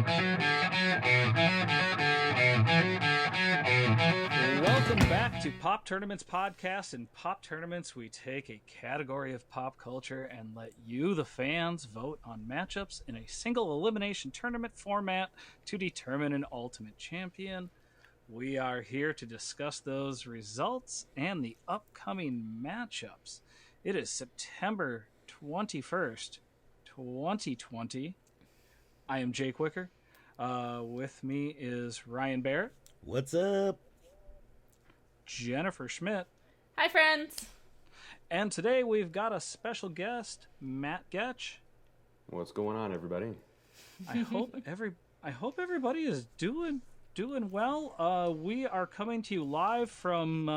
Welcome back to Pop Tournaments Podcast. In Pop Tournaments, we take a category of pop culture and let you, the fans, vote on matchups in a single elimination tournament format to determine an ultimate champion. We are here to discuss those results and the upcoming matchups. It is September 21st, 2020. I am Jake Wicker. With me is Ryan Barrett. What's up? Jennifer Schmidt. Hi, friends. And today we've got a special guest, Matt Goettsch. What's going on, everybody? I hope everybody is doing well. We are coming to you live from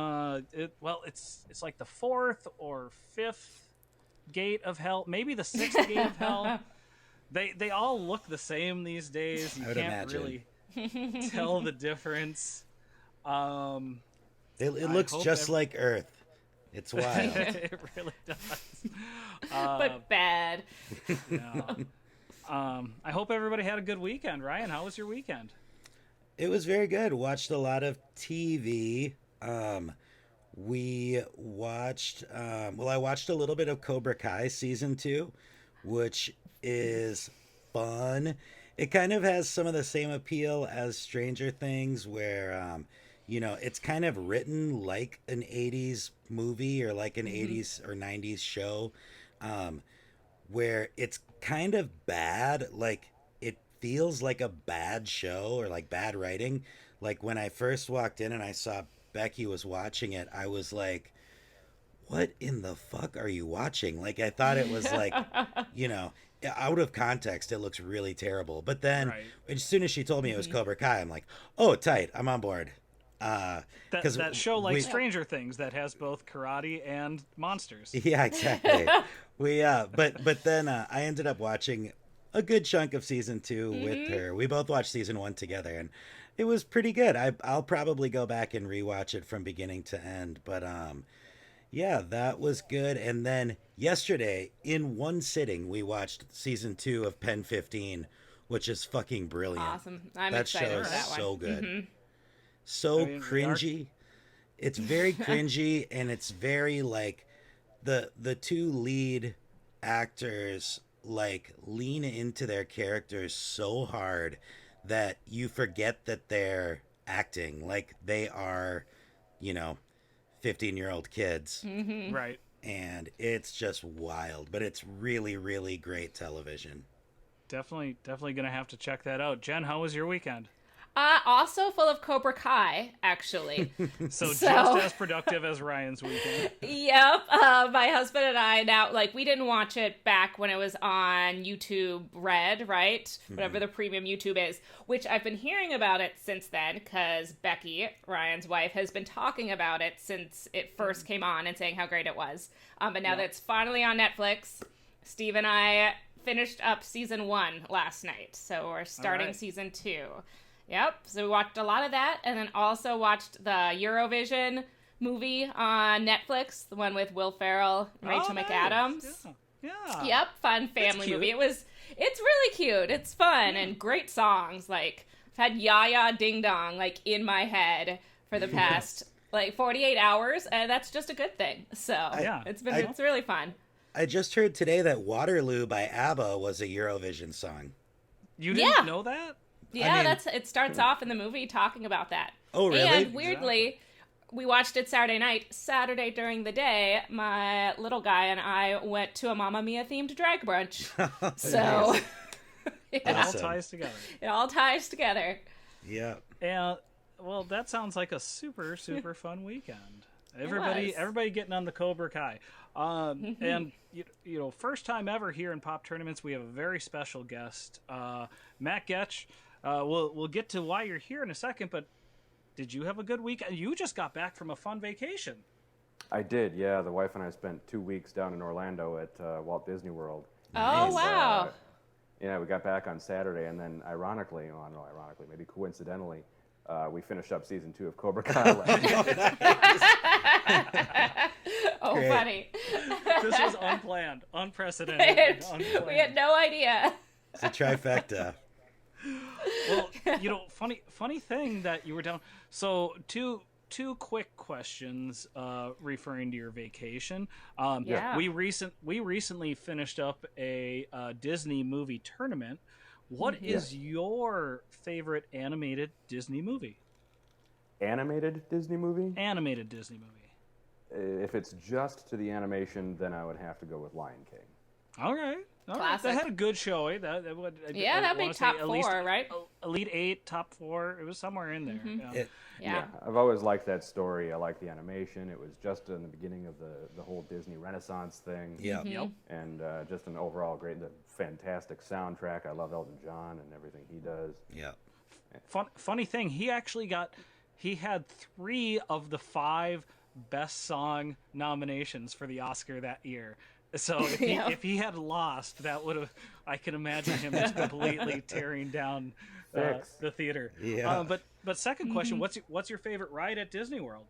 it's like the fourth or fifth gate of hell, maybe the sixth gate of hell. They all look the same these days. You can't really tell the difference. It looks just like Earth. It's wild. It really does. But bad. Yeah. I hope everybody had a good weekend. Ryan, how was your weekend? It was very good. Watched a lot of TV. We watched, I watched a little bit of Cobra Kai season 2, which is fun. It kind of has some of the same appeal as Stranger Things, where, it's kind of written like an 80s movie or like an 80s or 90s show, where it's kind of bad. Like, it feels like a bad show or like bad writing. Like, when I first walked in and I saw Becky was watching it, I was like, what in the fuck are you watching? Like, I thought it was like, out of context, it looks really terrible. But then as soon as she told me it was Cobra Kai, I'm like, oh, tight, I'm on board. That show like Stranger Things that has both karate and monsters. Yeah, exactly. But then I ended up watching a good chunk of season 2 with her. We both watched season 1 together, and it was pretty good. I'll probably go back and rewatch it from beginning to end. But yeah, that was good. And then yesterday, in one sitting, we watched season 2 of Pen 15, which is fucking brilliant. Awesome. I'm excited for that one. So good. So cringy. It's very cringy, and it's very like the two lead actors like lean into their characters so hard that you forget that they're acting. Like, they are, 15-year-old kids. Right. And it's just wild, but it's really, really great television. Definitely gonna have to check that out. Jen, how was your weekend? Also full of Cobra Kai, actually. So just as productive as Ryan's weekend. Yep. My husband and I now, we didn't watch it back when it was on YouTube Red, right? Whatever the premium YouTube is, which I've been hearing about it since then, because Becky, Ryan's wife, has been talking about it since it first came on and saying how great it was. But now that it's finally on Netflix, Steve and I finished up season 1 last night. So we're starting season 2. Yep, so we watched a lot of that, and then also watched the Eurovision movie on Netflix, the one with Will Ferrell and Rachel McAdams. Yeah. Yep, fun family movie. It's really cute. It's fun and great songs. Like, I've had Ya Ya Ding Dong in my head for the past 48 hours, and that's just a good thing. So it's really fun. I just heard today that Waterloo by ABBA was a Eurovision song. You didn't know that? Yeah, it starts off in the movie talking about that. Oh, really? And weirdly, we watched it Saturday night. Saturday during the day, my little guy and I went to a Mamma Mia themed drag brunch. So it all ties together. It all ties together. Yeah. And well, that sounds like a super, super fun weekend. Everybody getting on the Cobra Kai. And first time ever here in Pop Tournaments, we have a very special guest, Matt Goettsch. We'll get to why you're here in a second, but did you have a good weekend? You just got back from a fun vacation. I did, yeah. The wife and I spent 2 weeks down in Orlando at Walt Disney World. Oh, wow. Yeah, we got back on Saturday, and then maybe coincidentally, we finished up season 2 of Cobra Kai last night. Oh, Great. Funny. This was unplanned, unprecedented. We had no idea. It's a trifecta. Well, funny thing that you were down. So two quick questions referring to your vacation. Yeah. We recently finished up a Disney movie tournament. What is your favorite animated Disney movie? Animated Disney movie? Animated Disney movie. If it's just to the animation, then I would have to go with Lion King. All right. Classic. That had a good showing. That would. That'd be top 4, right? Elite 8, top 4. It was somewhere in there. Yeah. I've always liked that story. I like the animation. It was just in the beginning of the whole Disney Renaissance thing. Yeah. Yep. And just an overall fantastic soundtrack. I love Elton John and everything he does. Yeah. Funny thing, he had 3 of the 5 best song nominations for the Oscar that year. So if he had lost, that would have, I can imagine him just completely tearing down the theater. Yeah. But second question, what's your favorite ride at Disney World?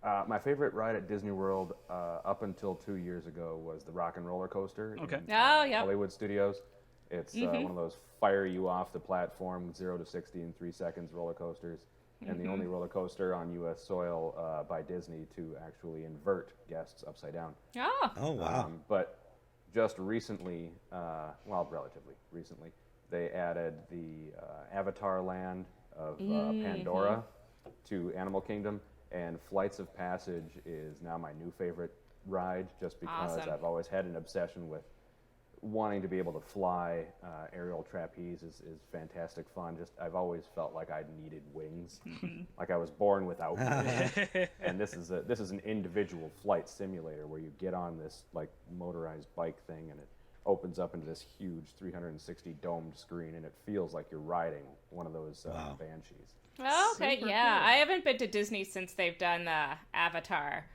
My favorite ride at Disney World up until 2 years ago was the Rock and Roller Coaster in Hollywood Studios. It's one of those fire you off the platform 0 to 60 in 3 seconds roller coasters. And the only roller coaster on U.S. soil by Disney to actually invert guests upside down. Oh, wow. But just recently, relatively recently, they added the Avatar land of Pandora to Animal Kingdom, and Flights of Passage is now my new favorite ride, just because I've always had an obsession with wanting to be able to fly. Aerial trapeze is fantastic fun. I've always felt like I needed wings, like I was born without wings. And this is an individual flight simulator where you get on this like motorized bike thing, and it opens up into this huge 360 domed screen, and it feels like you're riding one of those Banshees. Oh, okay, Super yeah. cool. I haven't been to Disney since they've done the Avatar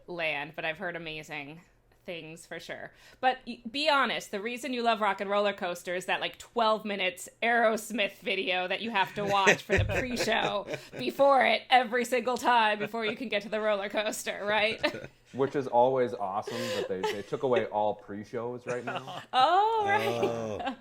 land, but I've heard amazing things for sure. But be honest, the reason you love Rock and Roller Coaster is that like 12 minutes Aerosmith video that you have to watch for the pre-show before it every single time before you can get to the roller coaster, right? Which is always awesome, but they took away all pre-shows right now. Oh, right. Oh.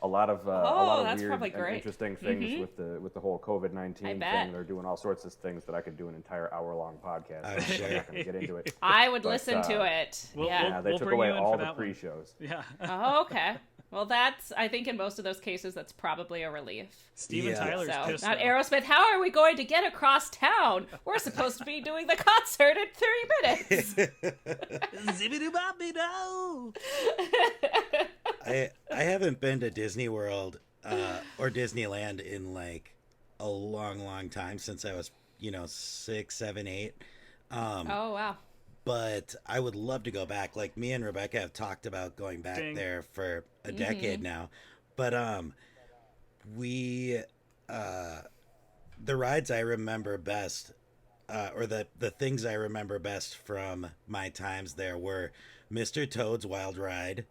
A lot of that's weird probably and great. interesting things with the whole COVID-19 I thing. bet. They're doing all sorts of things that I could do an entire hour-long podcast. I'm So sure. I'm not going to get into it. I would But, listen to it. we'll- Yeah. They We'll took bring away you in all for the that one. pre-shows. Yeah. Oh, okay. Well, I think in most of those cases, that's probably a relief. Steven Yeah. Tyler's So, pissed. not though. Aerosmith. How are we going to get across town? We're supposed to be doing the concert in 30 minutes. Zibbidi-bobbidi-doo. I haven't been to Disney World or Disneyland in like a long time, since I was 6, 7, 8. Oh, wow. But I would love to go back. Like, me and Rebecca have talked about going back Ding. there for a decade now. But we the rides I remember best, or the things I remember best from my times there, were Mr. Toad's Wild Ride.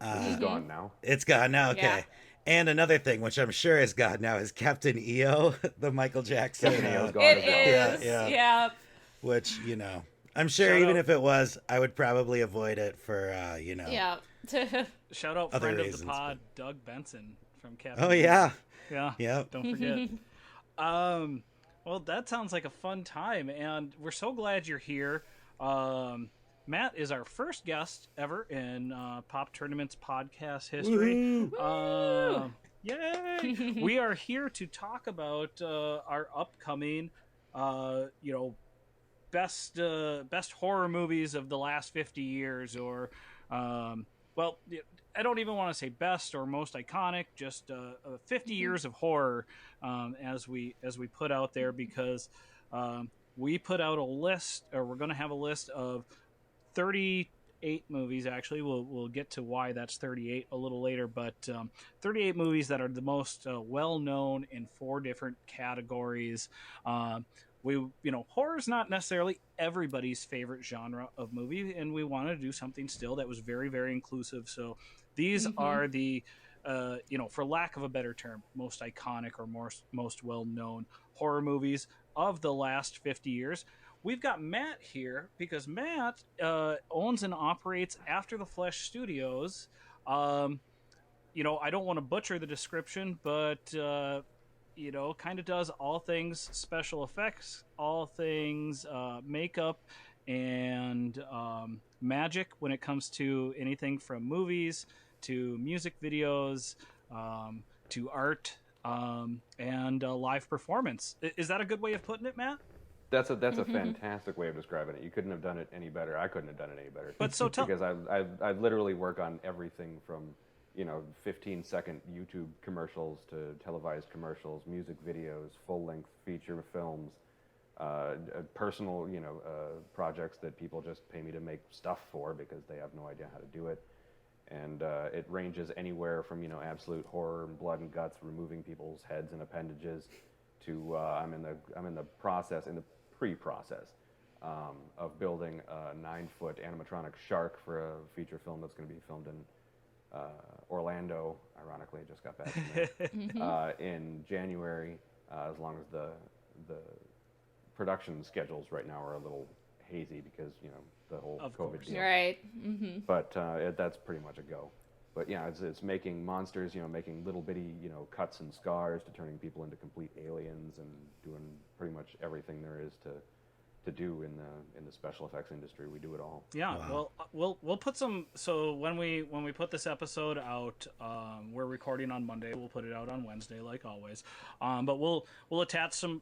It's gone now. It's gone now, okay. Yeah. And another thing, which I'm sure is gone now, is Captain EO, the Michael Jackson. Captain EO's gone It as well. is. Yeah. Yeah. Which, I'm sure Shout even out. if it was, I would probably avoid it for, Yeah. Shout out Other friend of reasons, the pod, Doug Benson from Captain. Oh, yeah. Yeah. Yep. Don't forget. Well, that sounds like a fun time, and we're so glad you're here. Matt is our first guest ever in Pop Tournament's podcast history. Yay! We are here to talk about our upcoming, best horror movies of the last 50 years, or I don't even want to say best or most iconic, just 50 years of horror, as we put out there, because we put out a list, or we're going to have a list of 38 movies. Actually, we'll get to why that's 38 a little later, but 38 movies that are the most well known in 4 different categories. Horror is not necessarily everybody's favorite genre of movie, and we wanted to do something still that was very, very inclusive. So these are the, for lack of a better term, most iconic or most well-known horror movies of the last 50 years. We've got Matt here because Matt owns and operates After the Flesh Studios. I don't want to butcher the description, but kind of does all things special effects, all things makeup, and magic when it comes to anything from movies to music videos to art and live performance. Is that a good way of putting it, Matt? That's a fantastic way of describing it. You couldn't have done it any better. I couldn't have done it any better. But so because I literally work on everything from 15-second YouTube commercials to televised commercials, music videos, full-length feature films, personal projects that people just pay me to make stuff for because they have no idea how to do it. And it ranges anywhere from absolute horror and blood and guts, removing people's heads and appendages, to I'm in the pre-process of building a 9-foot animatronic shark for a feature film that's going to be filmed in Orlando. Ironically, I just got back from there in January. As long as the production schedules right now are a little hazy because the whole COVID deal. Right. But that's pretty much a go. But yeah, it's making monsters, making little bitty, cuts and scars, to turning people into complete aliens, and doing pretty much everything there is to do in the special effects industry. We do it all. Yeah. Wow. Well, we'll put some. So when we put this episode out, we're recording on Monday. We'll put it out on Wednesday, like always. But we'll attach some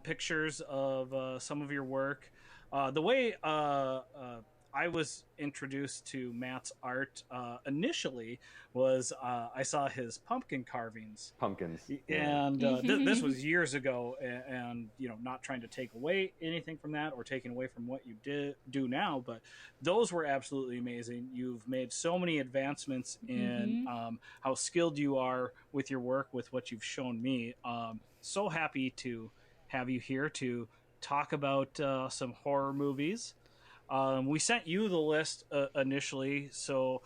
pictures of some of your work. The way I was introduced to Matt's art initially was I saw his pumpkin carvings. Pumpkins. And this was years ago, and not trying to take away anything from that or taking away from what you do now, but those were absolutely amazing. You've made so many advancements in how skilled you are with your work, with what you've shown me. So happy to have you here to talk about some horror movies. We sent you the list initially, so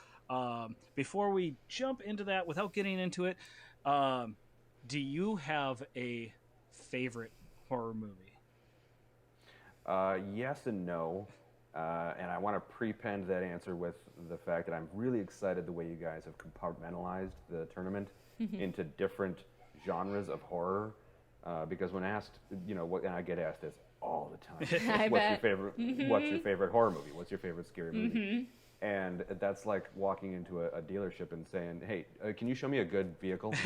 before we jump into that, without getting into it, do you have a favorite horror movie? Yes and no, and I want to prepend that answer with the fact that I'm really excited the way you guys have compartmentalized the tournament into different genres of horror, because when asked, and I get asked this all the time. What's your favorite horror movie? What's your favorite scary movie? And that's like walking into a dealership and saying, "Hey, can you show me a good vehicle?" No,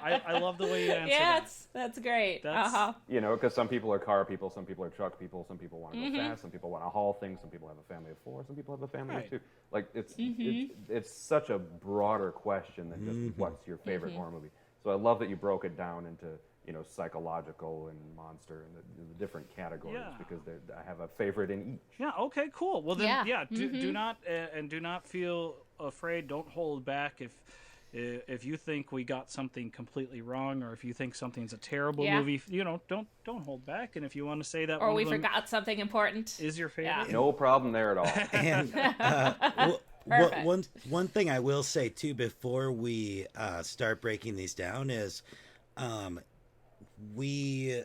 I love the way you answer. Yeah, that's great. Because some people are car people, some people are truck people, some people want to go fast, some people want to haul things, some people have a family of 4, some people have a family of 2. Like it's such a broader question than just what's your favorite horror movie. So I love that you broke it down into psychological and monster and the different categories, because I have a favorite in each. Yeah. Okay. Cool. Well then, do not feel afraid. Don't hold back if you think we got something completely wrong, or if you think something's a terrible movie. Don't hold back. And if you want to say that, or we forgot something important, is your favorite? No problem there at all. And one thing I will say too before we start breaking these down is, we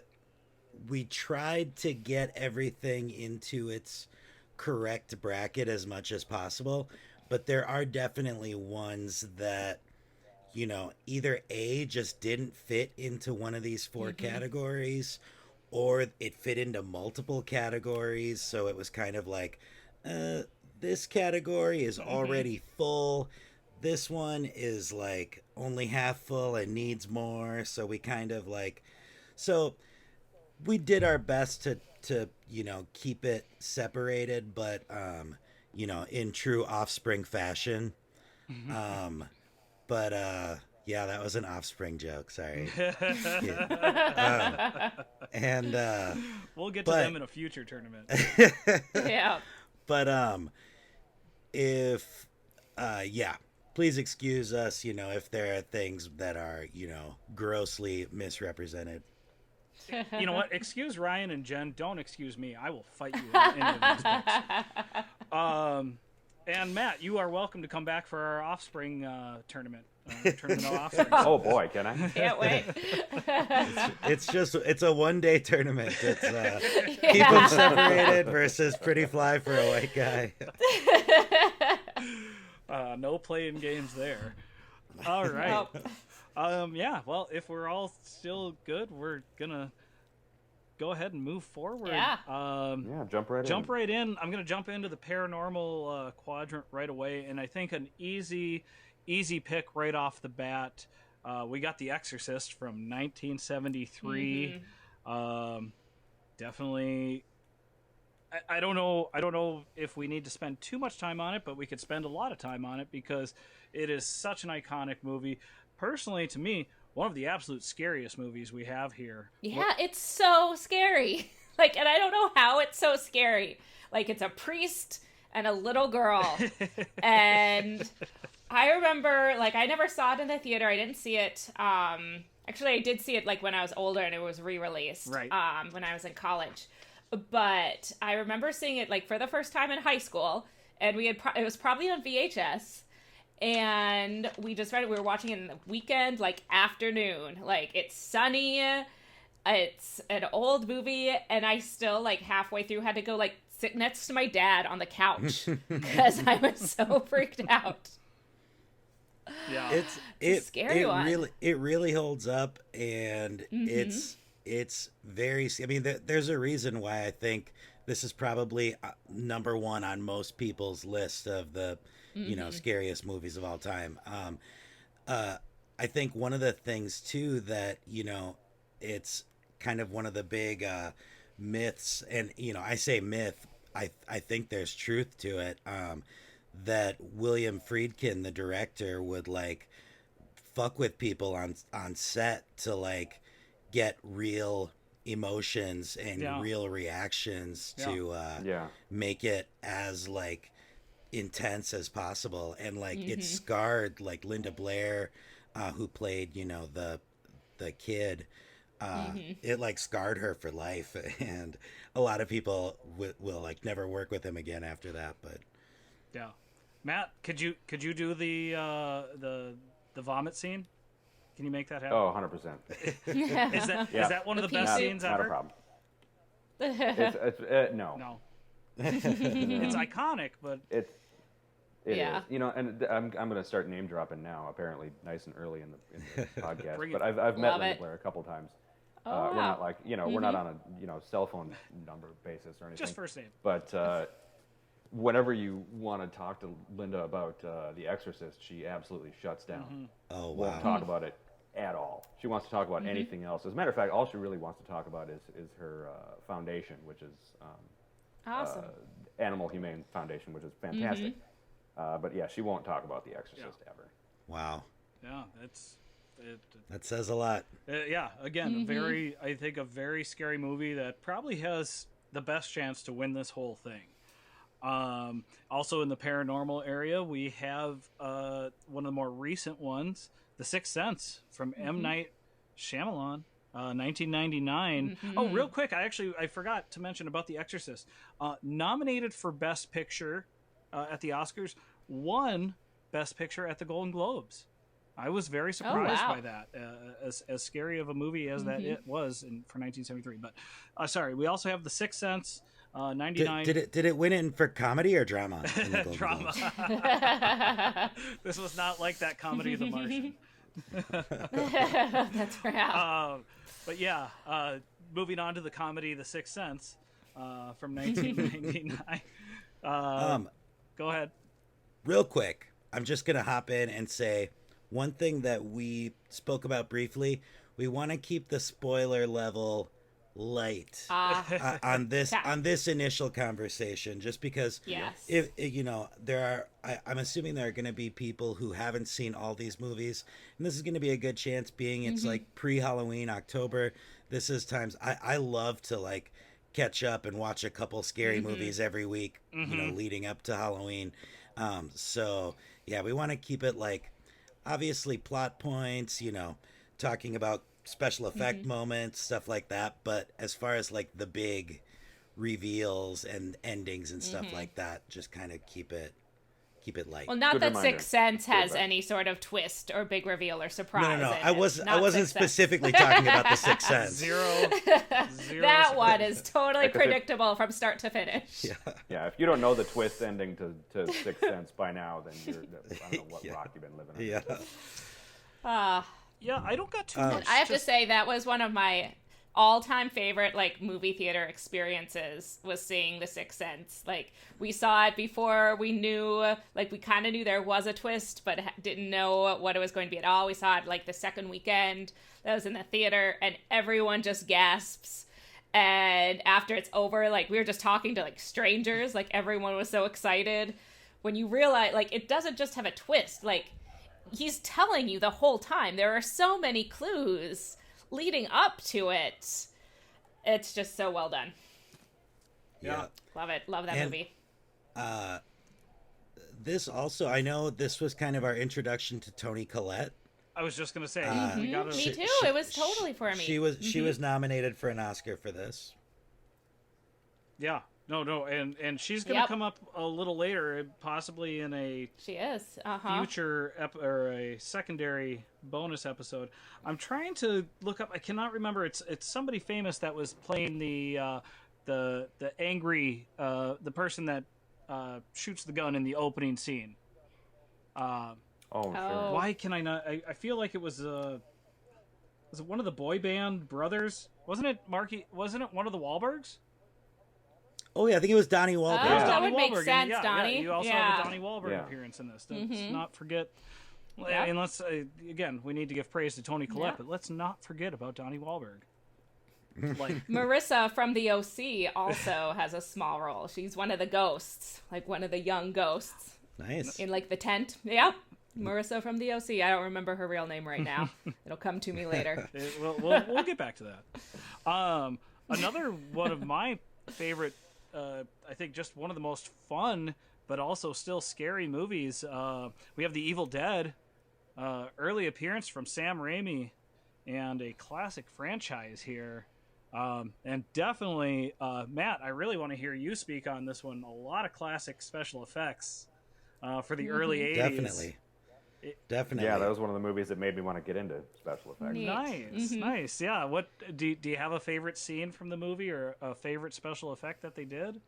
tried to get everything into its correct bracket as much as possible, but there are definitely ones that either A, just didn't fit into one of these 4 categories, or it fit into multiple categories, so it was kind of like this category is already full, this one is like only half full and needs more, so we kind of so we did our best to keep it separated, but in true Offspring fashion. But that was an Offspring joke, sorry. And we'll get to them in a future tournament. But if please excuse us, if there are things that are, grossly misrepresented. You know what? Excuse Ryan and Jen. Don't excuse me. I will fight you in any of these books. And Matt, you are welcome to come back for our Offspring tournament. Tournament of Offspring. Oh boy, can I? Can't wait. It's a one-day tournament. It's keep them separated versus pretty fly for a white guy. no playing games there. All right. Yeah, well, if we're all still good, we're gonna go ahead and move forward. Yeah. Jump right in. I'm gonna jump into the paranormal quadrant right away, and I think an easy pick right off the bat. We got The Exorcist from 1973. Definitely. I don't know if we need to spend too much time on it, but we could spend a lot of time on it because it is such an iconic movie. Personally, to me, one of the absolute scariest movies we have here. Yeah, it's so scary. Like, and I don't know how it's so scary. Like, it's a priest and a little girl. And I remember, like, I never saw it in the theater. I didn't see it. Actually, I did see it, like, when I was older and it was re-released. Right. When I was in college. But I remember seeing it, like, for the first time in high school. And it was probably on VHS. And we just read it. We were watching it in the weekend, like, afternoon. Like, it's sunny. It's an old movie. And I still, like, halfway through had to go, like, sit next to my dad on the couch. Because I was so freaked out. Yeah. It's a scary one. It really holds up. And it's very... I mean, there's a reason why I think this is probably number one on most people's list of the... you know, scariest movies of all time. I think one of the things too that, you know, it's kind of one of the big myths, and, you know, I say myth, I think there's truth to it, that William Friedkin, the director, would, like, fuck with people on set to, like, get real emotions and real reactions to make it as, like, intense as possible. And, like, it scarred, like, Linda Blair, who played, you know, the kid. It, like, scarred her for life, and a lot of people will like never work with him again after that. But yeah, Matt, could you do the vomit scene? Can you make that happen? Oh, 100%. Is that one of the best scenes ever? Not a problem. No. It's iconic, but it is. You know, and I'm going to start name dropping now. Apparently, nice and early in the podcast. But I've met Linda Blair a couple times. We're not like, you know, we're not on a cell phone number basis or anything. Just first name. But whenever you want to talk to Linda about The Exorcist, she absolutely shuts down. Oh wow! Won't talk about it at all. She wants to talk about anything else. As a matter of fact, all she really wants to talk about is her foundation, which is awesome. Animal Humane Foundation, which is fantastic. But yeah, she won't talk about The Exorcist ever. Wow. Yeah, that says a lot. Again, I think a very scary movie that probably has the best chance to win this whole thing. Also in the paranormal area, we have one of the more recent ones, The Sixth Sense from M. Night Shyamalan. 1999. Oh, real quick, I forgot to mention about The Exorcist. Nominated for Best Picture at the Oscars, won Best Picture at the Golden Globes. I was very surprised by that. As scary of a movie as that it was for 1973. But sorry, we also have The Sixth Sense. 99. Did it win in for comedy or drama? In the Drama. This was not like that comedy, The Martian. That's right. But yeah, moving on to the comedy The Sixth Sense from 1999. Go ahead. Real quick, I'm just going to hop in and say one thing that we spoke about briefly. We want to keep the spoiler level light on this initial conversation, just because if you know, I'm assuming there are going to be people who haven't seen all these movies, and this is going to be a good chance, being it's like pre-Halloween October. This is times I love to, like, catch up and watch a couple scary movies every week, you know, leading up to Halloween. So yeah, we want to keep it, like, obviously plot points, you know, talking about special effect moments, stuff like that. But as far as, like, the big reveals and endings and stuff like that, just kind of keep it keep it light. Well, not Good that reminder. Sixth Sense Good has advice. any sort of twist or big reveal or surprise. No. in it. I Not wasn't Sixth Sense. specifically talking about the Sixth Sense. Zero. That one is totally Like, 'cause predictable from start to finish. Yeah, if you don't know the twist ending to Sixth Sense by now, then I don't know what rock you've been living on. Yeah. Yeah, I don't got too much. I have to say that was one of my all-time favorite like movie theater experiences, was seeing The Sixth Sense. Like, we saw it before we knew, like, we kind of knew there was a twist, but didn't know what it was going to be at all. We saw it like the second weekend that was in the theater, and everyone just gasps. And after it's over, like, we were just talking to like strangers, like everyone was so excited when you realize, like, it doesn't just have a twist. Like, he's telling you the whole time. There are so many clues leading up to it. It's just so well done. Yeah. Love it. Love that And, movie. This also, I know this was kind of our introduction to Toni Collette. I was just gonna say we Me gotta. too. It was totally for me. She was nominated for an Oscar for this. Yeah, no, and she's gonna Yep. come up a little later, possibly in a She is. future or a secondary bonus episode. I'm trying to look up. I cannot remember. It's somebody famous that was playing the angry the person that shoots the gun in the opening scene. Oh, sure. Why can I not? I feel like it was it one of the boy band brothers? Wasn't it Marky? Wasn't it one of the Wahlbergs? Oh yeah, I think it was Donnie Wahlberg. Oh, It was that Donnie would make Wahlberg, sense, yeah, Donnie. Yeah, you also Yeah. have a Donnie Wahlberg Yeah. appearance in this. Let's not forget. Yeah. And let's again, we need to give praise to Toni Collette, Yeah. but let's not forget about Donnie Wahlberg. Like, Marissa from the OC also has a small role. She's one of the ghosts, like one of the young ghosts Nice. in like the tent. Yep. Marissa from the OC. I don't remember her real name right now. It'll come to me later. we'll get back to that. Another one of my favorite, I think, just one of the most fun but also still scary movies. We have The Evil Dead, early appearance from Sam Raimi, and a classic franchise here. And definitely, Matt, I really want to hear you speak on this one. A lot of classic special effects for the early 80s. Definitely. Yeah, that was one of the movies that made me want to get into special effects. Neat. Nice. Yeah. What do you have a favorite scene from the movie or a favorite special effect that they did?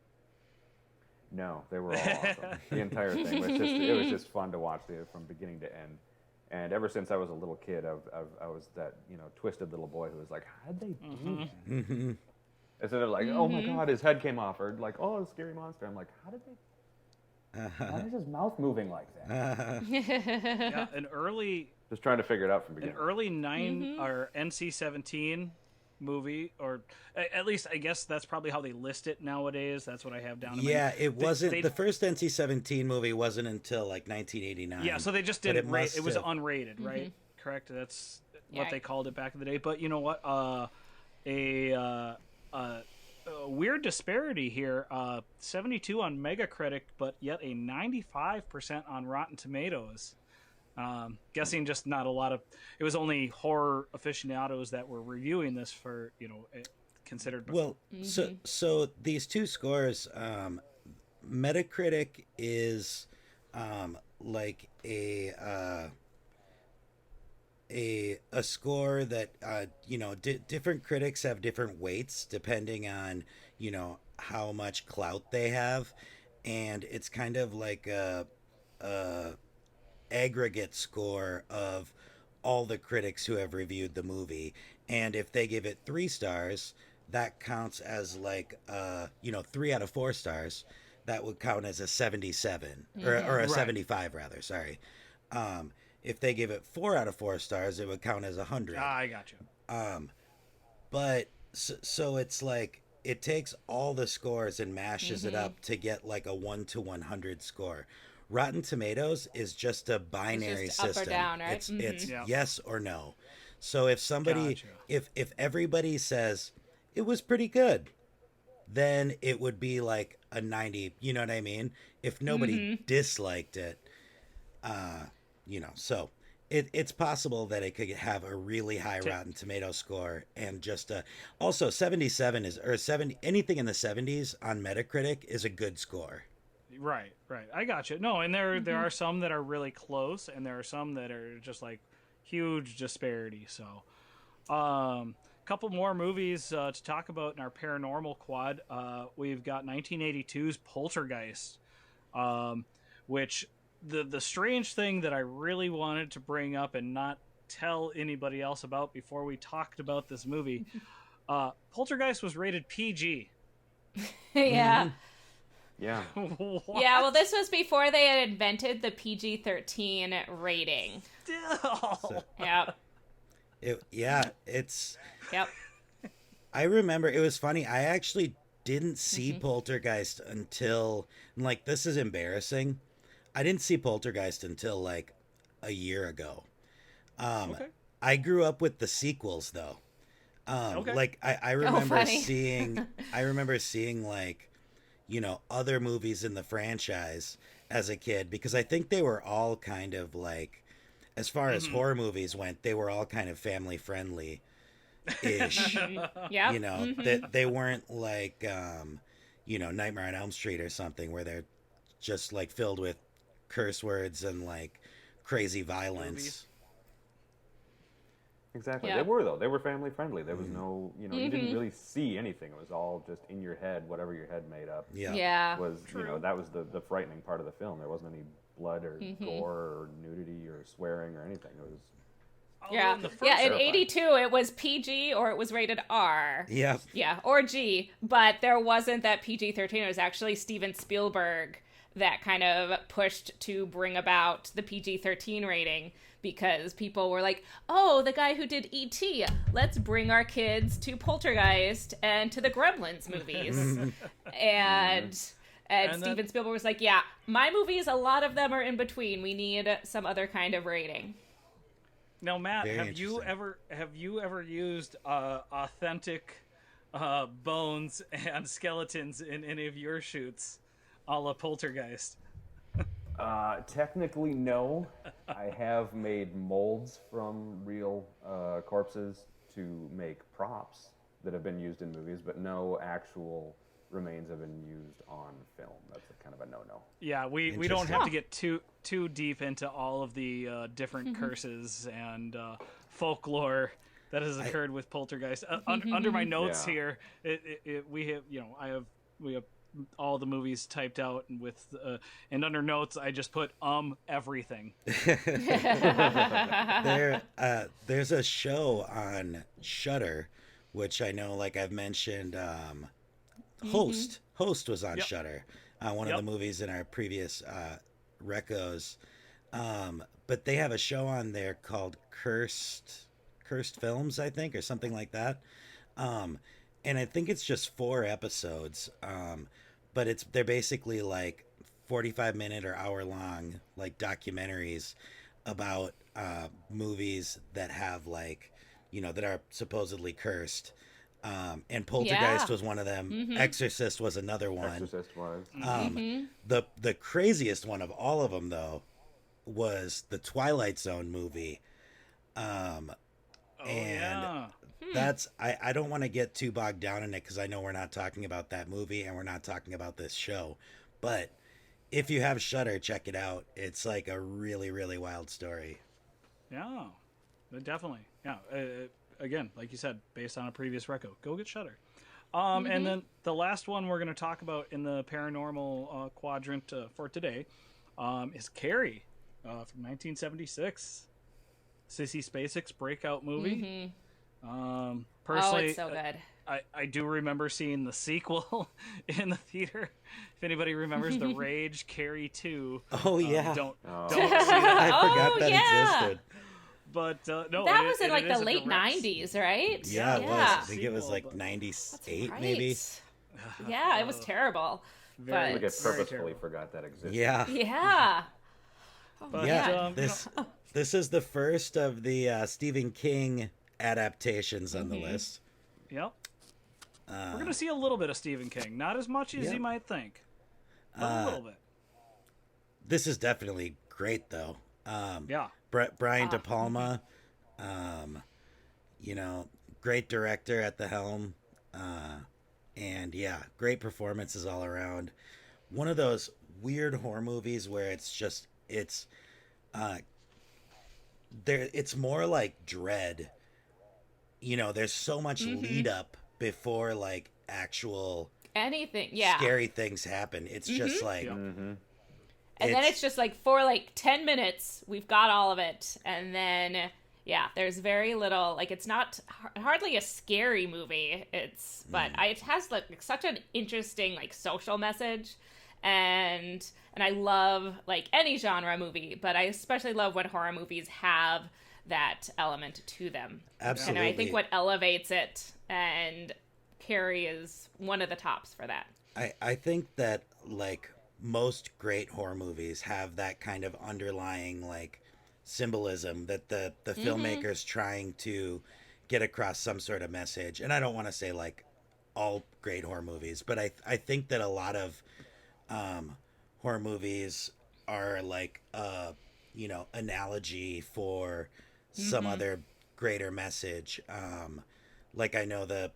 No, they were all awesome. The entire thing it was just fun to watch from beginning to end. And ever since I was a little kid, I was that twisted little boy who was like, how'd they do that? Instead of like, oh my God, his head came off, or like, oh, a scary monster. I'm like, how did they? Why is his mouth moving like that? Yeah, Just trying to figure it out from the an beginning. early or NC-17 movie, or at least I guess that's probably how they list it nowadays. That's what I have down. Yeah, it wasn't. The first NC-17 movie wasn't until like 1989. Yeah, so they just didn't rate. It was unrated, right? Correct. That's what they called it back in the day. But you know what? A weird disparity here. 72 on Metacritic, but yet a 95% on Rotten Tomatoes. Guessing just not a lot of. It was only horror aficionados that were reviewing this for considered. Well, so these two scores, Metacritic is like a score that different critics have different weights depending on how much clout they have, and it's kind of like a aggregate score of all the critics who have reviewed the movie. And if they give it 3 stars, that counts as like 3 out of 4 stars, that would count as a 77 or a 75 rather, sorry. If they give it 4 out of 4 stars, it would count as 100. I got you. But so it's like it takes all the scores and mashes it up to get like a 1 to 100 score. Rotten Tomatoes is just a binary It's just system. up or down, right? It's Yeah. yes or no. So if somebody, Gotcha. if everybody says it was pretty good, then it would be like a 90. You know what I mean? If nobody disliked it, so it's possible that it could have a really high Rotten Tomato score and just also 77 is or 70 anything in the 70s on Metacritic is a good score. Right. I got you. No, and there are some that are really close, and there are some that are just like huge disparity. So, couple more movies to talk about in our paranormal quad. We've got 1982's Poltergeist, which the strange thing that I really wanted to bring up and not tell anybody else about before we talked about this movie. Poltergeist was rated PG. Yeah. Yeah. Yeah, well, this was before they had invented the PG-13 rating. Still. Yep. It's. Yep. I remember it was funny. I actually didn't see Poltergeist until, like, this is embarrassing. I didn't see Poltergeist until like a year ago. Okay. I grew up with the sequels though. Okay. Like I remember funny. seeing like, you know, other movies in the franchise as a kid, because I think they were all kind of like, as far as horror movies went, they were all kind of family friendly ish. Yep. You know, that they weren't like you know, Nightmare on Elm Street or something where they're just like filled with curse words and like crazy violence. Movies. Exactly. Yeah. They were, though. They were family friendly. There was no, you know, you didn't really see anything. It was all just in your head, whatever your head made up. Yeah. Was, True. you know, that was the frightening part of the film. There wasn't any blood or gore or nudity or swearing or anything. It was Yeah. in the first Yeah, in terrifying. 82, it was PG or it was rated R. Yeah. Yeah, or G, but there wasn't that PG-13. It was actually Steven Spielberg that kind of pushed to bring about the PG-13 rating, because people were like, oh, the guy who did E.T., let's bring our kids to Poltergeist and to the Gremlins movies. and then- Steven Spielberg was like, yeah, my movies, a lot of them are in between. We need some other kind of rating. Now, Matt, Very have you ever used authentic bones and skeletons in any of your shoots, a la Poltergeist? technically, no. I have made molds from real corpses to make props that have been used in movies, but no actual remains have been used on film. That's kind of a no-no. Yeah, we don't have to get too deep into all of the different curses and folklore that has occurred with Poltergeist. Under my notes Yeah. here, we have we have all the movies typed out, and with and under notes I just put everything. There's a show on Shudder, which I know, like I've mentioned, Host was on Yep. Shudder, one Yep. of the movies in our previous recos. But they have a show on there called Cursed Films, I think, or something like that. And I think it's just 4 episodes. But they're basically like 45-minute or hour-long like documentaries about movies that have, like, you know, that are supposedly cursed. And Poltergeist was one of them. Exorcist was another one. Exorcist was. The craziest one of all of them, though, was the Twilight Zone movie. Yeah. That's I don't want to get too bogged down in it, because I know we're not talking about that movie and we're not talking about this show. But if you have Shudder, check it out. It's like a really, really wild story. Yeah, definitely. Yeah. Again, like you said, based on a previous reco, go get Shudder. And then the last one we're going to talk about in the paranormal quadrant for today is Carrie from 1976. Sissy Spacek's breakout movie. Personally, it's so good. I do remember seeing the sequel in the theater. If anybody remembers The Rage, Carrie 2. Oh, yeah. Don't Oh. see that. I forgot Oh, that yeah. existed. But no, That it- was in it like is the a late direct- 90s, right? Yeah, it was. Yeah. I think it was Sequel, like but- 98, Right. maybe. Yeah, it was terrible. Very But Like I Very purposefully terrible. forgot that existed. Yeah. yeah. But, Yeah, you this is the first of the Stephen King adaptations on the list. Yep. We're going to see a little bit of Stephen King. Not as much as yeah. you might think, but a little bit. This is definitely great, though. Yeah. Brian De Palma, you know, great director at the helm, and yeah, great performances all around. One of those weird horror movies where it's there, it's more like Dread. You know, there's so much lead up before like actual anything, scary things happen. It's just like and then it's just like for like 10 minutes we've got all of it, and then there's very little, like it's not hardly a scary movie. But it has like such an interesting like social message, and I love like any genre movie, but I especially love when horror movies have that element to them. Absolutely. And I think what elevates it, and Carrie is one of the tops for that. I think that like most great horror movies have that kind of underlying like symbolism that the filmmaker's trying to get across some sort of message. And I don't want to say like all great horror movies, but I think that a lot of horror movies are like analogy for some other greater message. Like I know the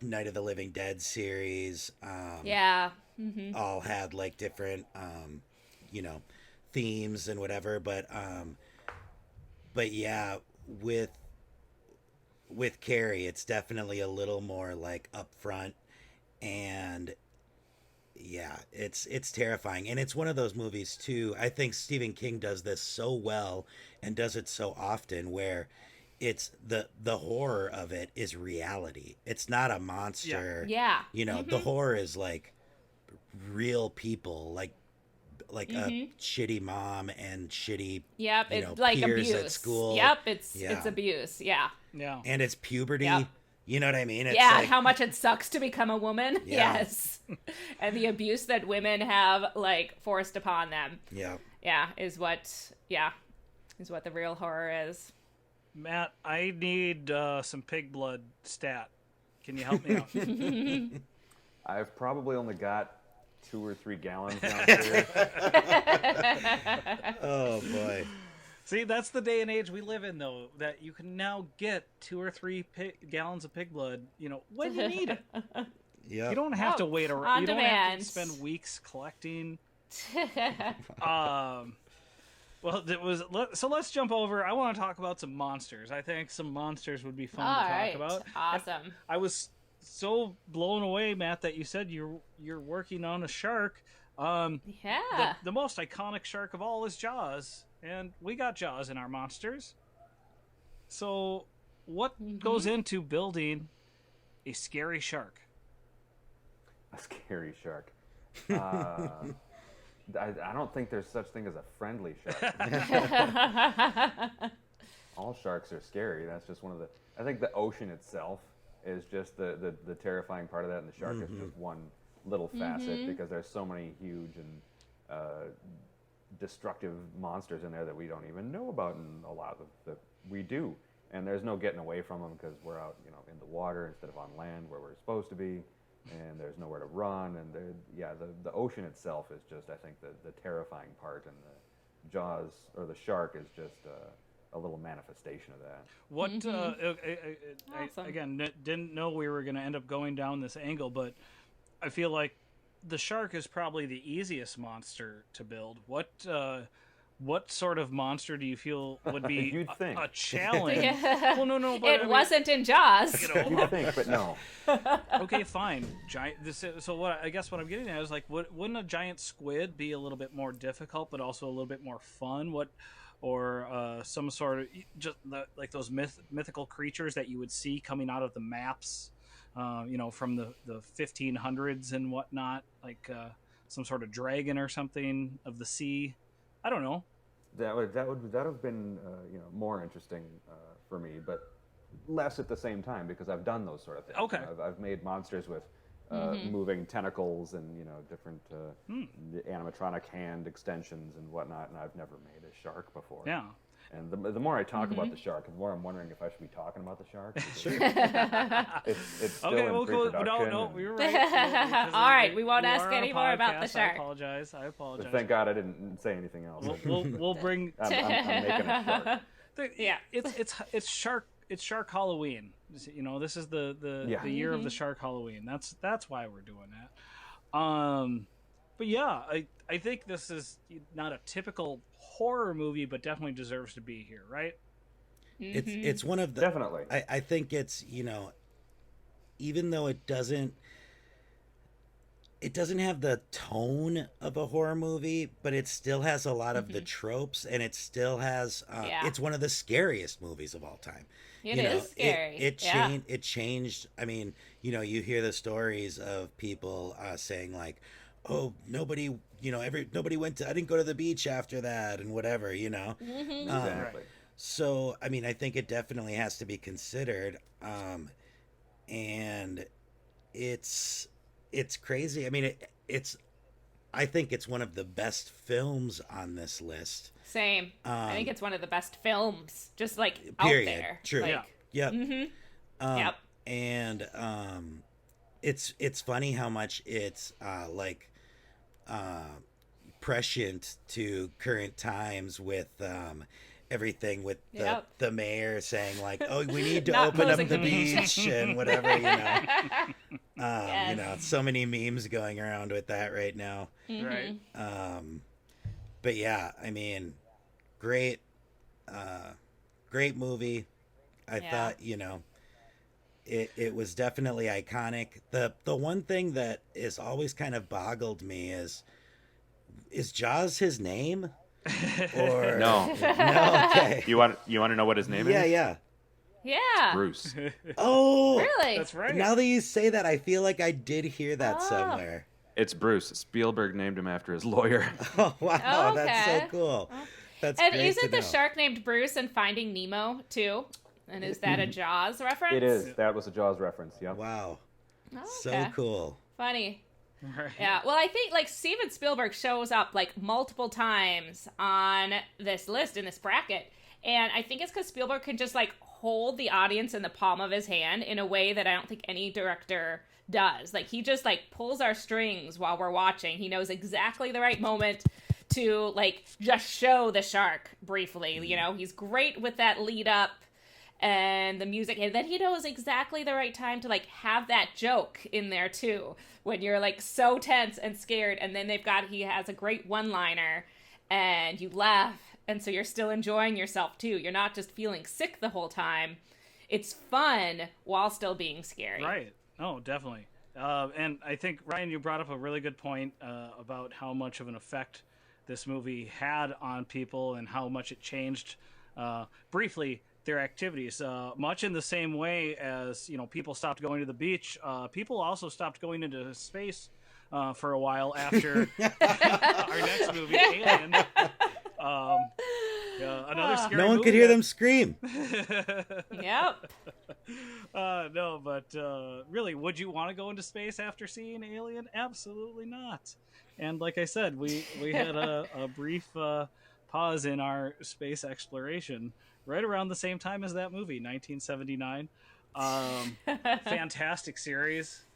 Night of the Living Dead series all had like different themes and whatever, but yeah, with Carrie it's definitely a little more like upfront, and it's terrifying. And it's one of those movies too, I think Stephen King does this so well and does it so often, where it's the horror of it is reality. It's not a monster. The horror is like real people, like a shitty mom and shitty it's like peers abuse at school. It's abuse. And it's puberty. You know what I mean? It's like, how much it sucks to become a woman. Yes. And the abuse that women have like forced upon them. Is what the real horror is. Matt, I need some pig blood stat. Can you help me out? I've probably only got 2 or 3 gallons downstairs. Oh boy. See, that's the day and age we live in, though, that you can now get 2 or 3 gallons of pig blood, when you need it. You don't have to wait around. You don't have to spend weeks collecting. So let's jump over. I want to talk about some monsters. I think some monsters would be fun to talk about. Awesome. And I was so blown away, Matt, that you said you're working on a shark. The most iconic shark of all is Jaws, and we got Jaws in our monsters. So what goes into building a scary shark? A scary shark. I don't think there's such thing as a friendly shark. All sharks are scary. That's just one of the... I think the ocean itself is just the terrifying part of that, and the shark is just one little facet, because there's so many huge and destructive monsters in there that we don't even know about, and a lot of that we do. And there's no getting away from them because we're out, in the water instead of on land where we're supposed to be. And there's nowhere to run, and the ocean itself is just, I think, the terrifying part, and the Jaws, or the shark, is just a little manifestation of that. What Awesome. Again, didn't know we were going to end up going down this angle, but I feel like the shark is probably the easiest monster to build. What sort of monster do you feel would be a challenge? Well, no, but wasn't in Jaws. You'd think, but no. Okay, fine. So what? I guess what I'm getting at is like, wouldn't a giant squid be a little bit more difficult, but also a little bit more fun? Or some sort of just like those mythical creatures that you would see coming out of the maps, from the 1500s and whatnot, like some sort of dragon or something of the sea. I don't know. That would have been more interesting for me, but less at the same time, because I've done those sort of things. Okay. I've made monsters with moving tentacles and different animatronic hand extensions and whatnot, and I've never made a shark before. Yeah. And the more I talk about the shark, the more I'm wondering if I should be talking about the shark. Sure. It's still in pre-production. No, you're right. All right, we won't ask any more about the shark. I apologize. But thank God I didn't say anything else. We'll bring. I'm making a shark. It's Shark Halloween. This is the year of the Shark Halloween. That's why we're doing that. But yeah, I think this is not a typical horror movie, but definitely deserves to be here, right? It's one of the Definitely. I think it's, even though it doesn't have the tone of a horror movie, but it still has a lot of the tropes, and it still has Yeah. it's one of the scariest movies of all time. It is scary. It changed. I mean, you hear the stories of people saying like, oh, nobody, nobody went to, I didn't go to the beach after that, and whatever. Exactly. So I mean, I think it definitely has to be considered. And it's crazy. I mean, I think it's one of the best films on this list. Same. I think it's one of the best films, just like Period. out there. True. Like, Yep. yep. And it's funny how much it's prescient to current times with everything with the mayor saying like, oh, we need to open up the beach and whatever, Yes. so many memes going around with that right now. Right. But yeah, I mean, great movie. I thought, it was definitely iconic. The one thing that is always kind of boggled me is Jaws his name? Or No. No, okay. You want to know what his name is? Yeah. Yeah. Bruce. Oh, Really? That's right. now that you say that, I feel like I did hear that Oh. somewhere. It's Bruce. Spielberg named him after his lawyer. Oh, wow, that's so Okay. cool. That's And great isn't to the know. shark named Bruce in Finding Nemo too? And is that a Jaws reference? It is. That was a Jaws reference. Yep. Wow, Oh, so okay. cool. Funny. Right. Yeah. Well, I think like Steven Spielberg shows up like multiple times on this list in this bracket, and I think it's because Spielberg can just like hold the audience in the palm of his hand in a way that I don't think any director does. Like he just like pulls our strings while we're watching. He knows exactly the right moment to like just show the shark briefly. He's great with that lead up and the music, and then he knows exactly the right time to like have that joke in there too when you're like so tense and scared, and then he has a great one-liner and you laugh, and so you're still enjoying yourself too. You're not just feeling sick the whole time. It's fun while still being scary. Right. Oh, definitely. And I think, Ryan, you brought up a really good point about how much of an effect this movie had on people and how much it changed briefly their activities. Much in the same way as, people stopped going to the beach, people also stopped going into space for a while after our next movie, Alien. Another scary No one movie could hear that- them scream. Yep. No, but really, would you want to go into space after seeing Alien? Absolutely not. And like I said, we had a brief pause in our space exploration right around the same time as that movie, 1979. Fantastic series.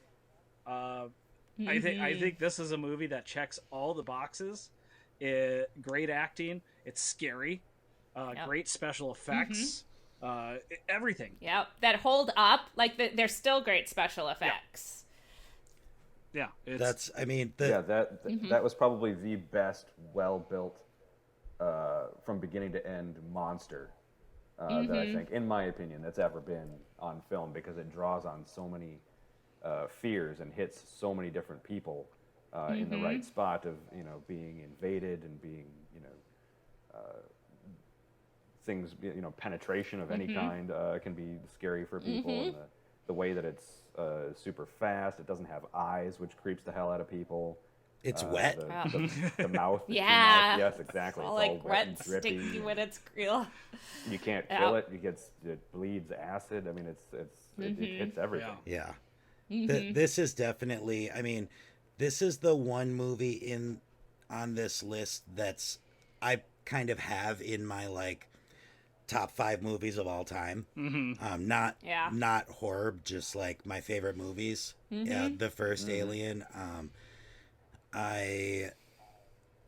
I think this is a movie that checks all the boxes. Great acting. It's scary. Great special effects. Everything. Yep. That hold up. Like they're still great special effects. Yeah. It's, That's, I mean, That was probably the best, well-built, from beginning to end monster that I think, in my opinion, that's ever been on film, because it draws on so many fears and hits so many different people in the right spot of being invaded and being things, penetration of any kind can be scary for people, and the way that it's super fast. It doesn't have eyes, which creeps the hell out of people. it's wet. The mouth. Yeah. Yes, exactly. It's It's all like all wet and and drippy. sticky when it's real. You can't kill it. It bleeds acid. I mean, it hits everything. Yeah. This is definitely, I mean, this is the one movie on this list that's I kind of have in my like top 5 movies of all time. Not horror, just like my favorite movies. Yeah, the first Alien.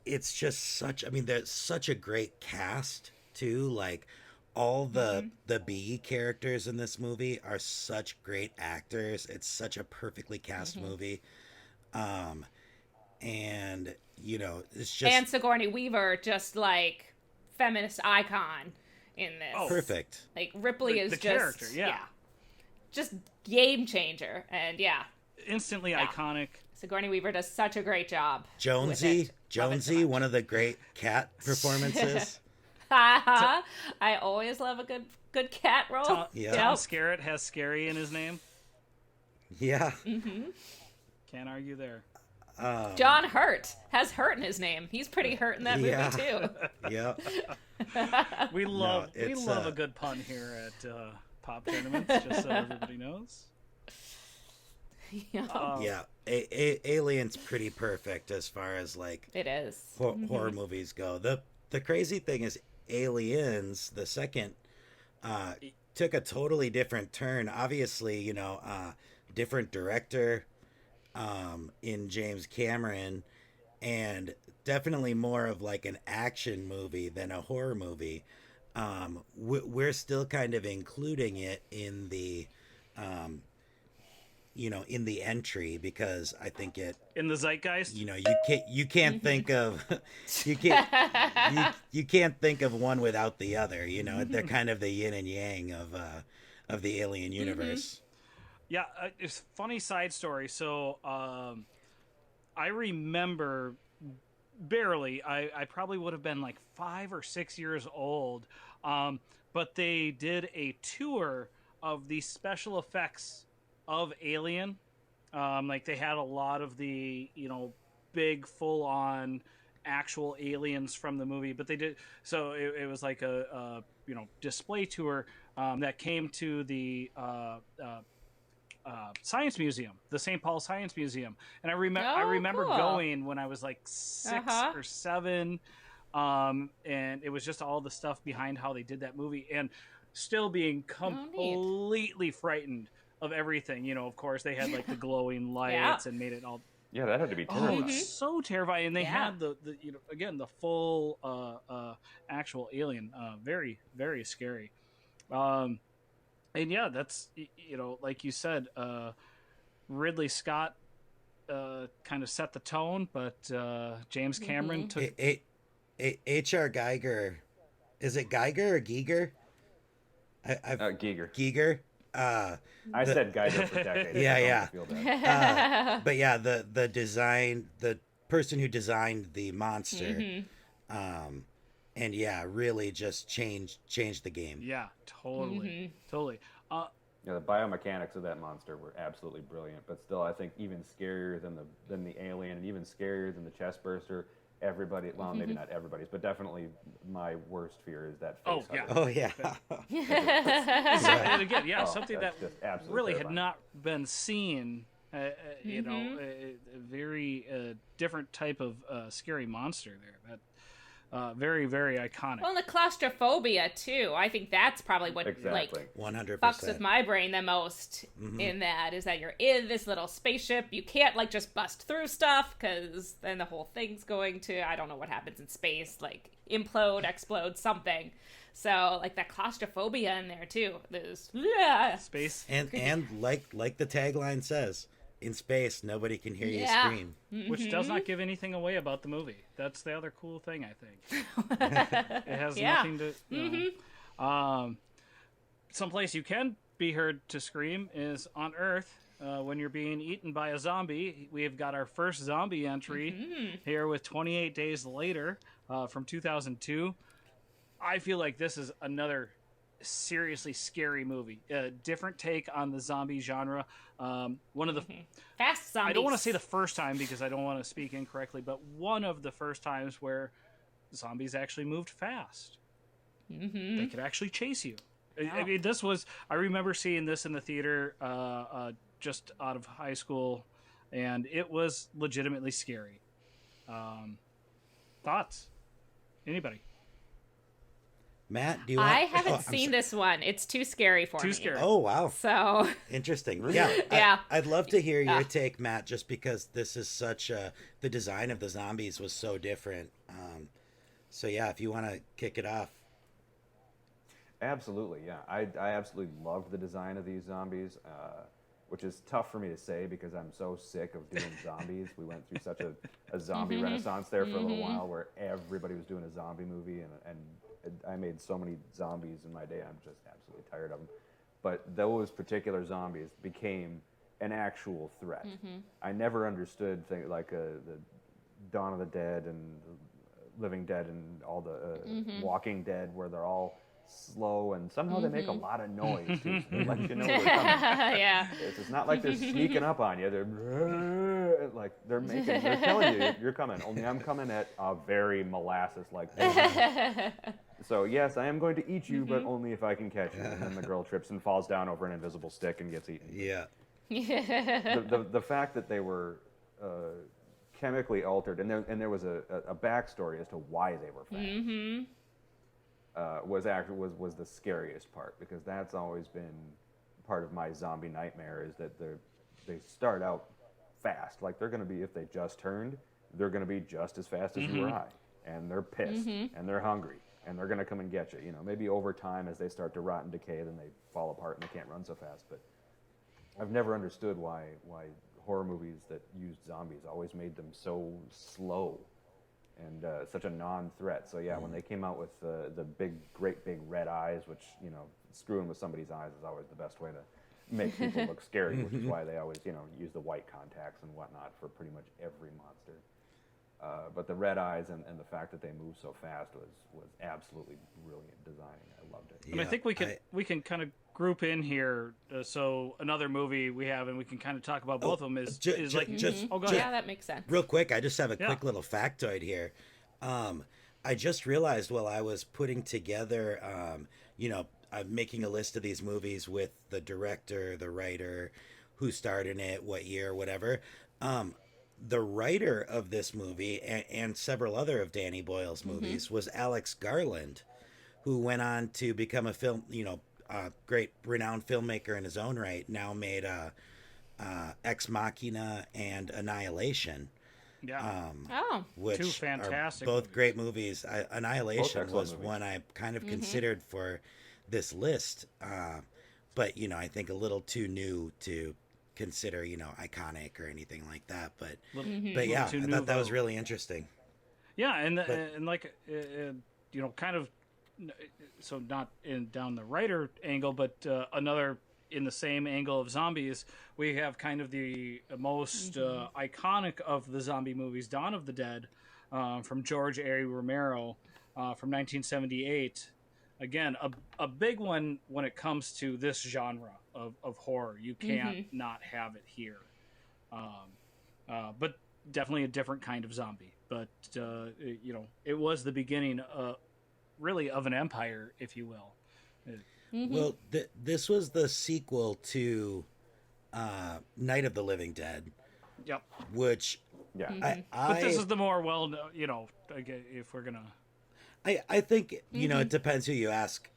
It's just such, I mean, there's such a great cast too. Like all the B characters in this movie are such great actors. It's such a perfectly cast movie. and it's just And Sigourney Weaver, just like feminist icon in this. Oh. perfect. Like Ripley is The just character, yeah. just game changer, and Instantly Yeah. iconic. Sigourney Weaver does such a great job. with Jonesy, it. Love it so much. one of the great cat performances. I always love a good cat role. Tom, Yeah. Tom Yep. Skerritt has scary in his name. Yeah. Can't argue there. John Hurt has Hurt in his name. He's pretty hurt in that movie Yeah. too. Yeah. We love it's, a good pun here at Pop Tournaments, just so everybody knows. Yeah. Alien's pretty perfect as far as like It is. horror movies go. The crazy thing is Aliens, the second, took a totally different turn. Obviously, different director in James Cameron, and definitely more of like an action movie than a horror movie. We're still kind of including it in the in the entry because I think it, In the zeitgeist, you can't think of you can't think of one without the other. They're kind of the yin and yang of the Alien universe. yeah. It's a funny side story. So I remember barely. I probably would have been like 5 or 6 years old. But they did a tour of the special effects of Alien. Like they had a lot of the big full on actual aliens from the movie, but they did so it was like a display tour that came to the Science Museum, the St. Paul Science Museum, and I remember cool. going when I was like 6 or 7, and it was just all the stuff behind how they did that movie, and still being completely frightened of everything. Of course, they had like the glowing lights and made it all. Yeah, that had to be Oh, terrifying. it's so terrifying! And they Yeah. had the again the full actual alien, very very scary. And yeah, that's like you said, Ridley Scott kind of set the tone, but James Cameron took. H.R. Geiger, is it Geiger or Giger? Giger. Giger. I said Geiger for decades. Yeah, I don't yeah. feel bad. But yeah, the design, the person who designed the monster, and yeah, really just changed the game. Yeah, totally. Yeah, the biomechanics of that monster were absolutely brilliant, but still, I think even scarier than the alien, and even scarier than the chest burster. Everybody, well, maybe not everybody's, but definitely my worst fear is that face. Oh, yeah. Oh yeah. And again, something that that's just absolutely really had terrifying. not been seen. A very different type of scary monster there. That very very iconic. Well, and the claustrophobia too. I think that's probably what Exactly. 100%. fucks with my brain the most in that is that you're in this little spaceship. You can't like just bust through stuff because then the whole thing's going to, I don't know what happens in space, like implode, explode, something. So like that claustrophobia in there too. There's Space. And like the tagline says, in space nobody can hear you Yeah. scream. Which does not give anything away about the movie. That's the other cool thing, I think. It has Yeah. nothing to. Someplace you can be heard to scream is on Earth when you're being eaten by a zombie. We have got our first zombie entry here with 28 Days Later from 2002. I feel like this is another seriously scary movie. A different take on the zombie genre. One of the fast zombies. I don't want to say the first time because I don't want to speak incorrectly, but one of the first times where zombies actually moved fast. They could actually chase you. I mean, I remember seeing this in the theater just out of high school, and it was legitimately scary. Thoughts? Anybody? Matt, do you I want... haven't I'm seen so- this one. It's too scary for me. Too scary. Oh, wow. So Interesting. Yeah. Yeah. I'd love to hear your take, Matt, just because this is such the design of the zombies was so different. So yeah, if you want to kick it off. Absolutely, yeah. I absolutely loved the design of these zombies. which is tough for me to say because I'm so sick of doing zombies. We went through such a zombie renaissance there for a little while where everybody was doing a zombie movie, and I made so many zombies in my day, I'm just absolutely tired of them. But those particular zombies became an actual threat. I never understood things like the Dawn of the Dead and Living Dead and all the Walking Dead, where they're all slow and somehow they make a lot of noise too, so they let you know they're coming. Yeah. It's not like they're sneaking up on you. They're like they're telling you you're coming. Only I'm coming at a very molasses-like pace. So yes, I am going to eat you, but only if I can catch you. And then the girl trips and falls down over an invisible stick and gets eaten. Yeah. The fact that they were chemically altered, and there was a backstory as to why they were fast. Was the scariest part, because that's always been part of my zombie nightmare, is that they start out fast, like they're going to be, if they just turned, they're going to be just as fast as you or I, and they're pissed and they're hungry and they're going to come and get you. You know, maybe over time as they start to rot and decay, then they fall apart and they can't run so fast. But I've never understood why horror movies that used zombies always made them so slow and such a non-threat. So yeah, when they came out with the great big red eyes, which, you know, screwing with somebody's eyes is always the best way to make people look scary, which is why they always, you know, use the white contacts and whatnot for pretty much every monster. But the red eyes and the fact that they move so fast was absolutely brilliant designing. I loved it. And I think we can kind of group in here. So another movie we have, and we can kind of talk about both of them, is like just. Oh, go ahead. Yeah, that makes sense. Real quick, I just have a quick little factoid here. I just realized while I was putting together, I'm making a list of these movies with the director, the writer, who starred in it, what year, whatever. The writer of this movie and several other of Danny Boyle's movies was Alex Garland, who went on to become a great renowned filmmaker in his own right. Now made Ex Machina and Annihilation. Yeah. Which two fantastic are both movies. Great movies. Annihilation was movies. one I kind of considered for this list, but I think a little too new to consider iconic or anything like that. But yeah, I thought that was really interesting. Yeah, and like kind of, so not down the writer angle, but another in the same angle of zombies, we have kind of the most iconic of the zombie movies, Dawn of the Dead, from George A. Romero, from 1978. Again, a big one when it comes to this genre of horror. You can't not have it here. But definitely a different kind of zombie. But, it was the beginning, really, of an empire, if you will. Well, this was the sequel to Night of the Living Dead. Yep. Which, yeah, but this is the more well-known, if we're gonna. I think it depends who you ask.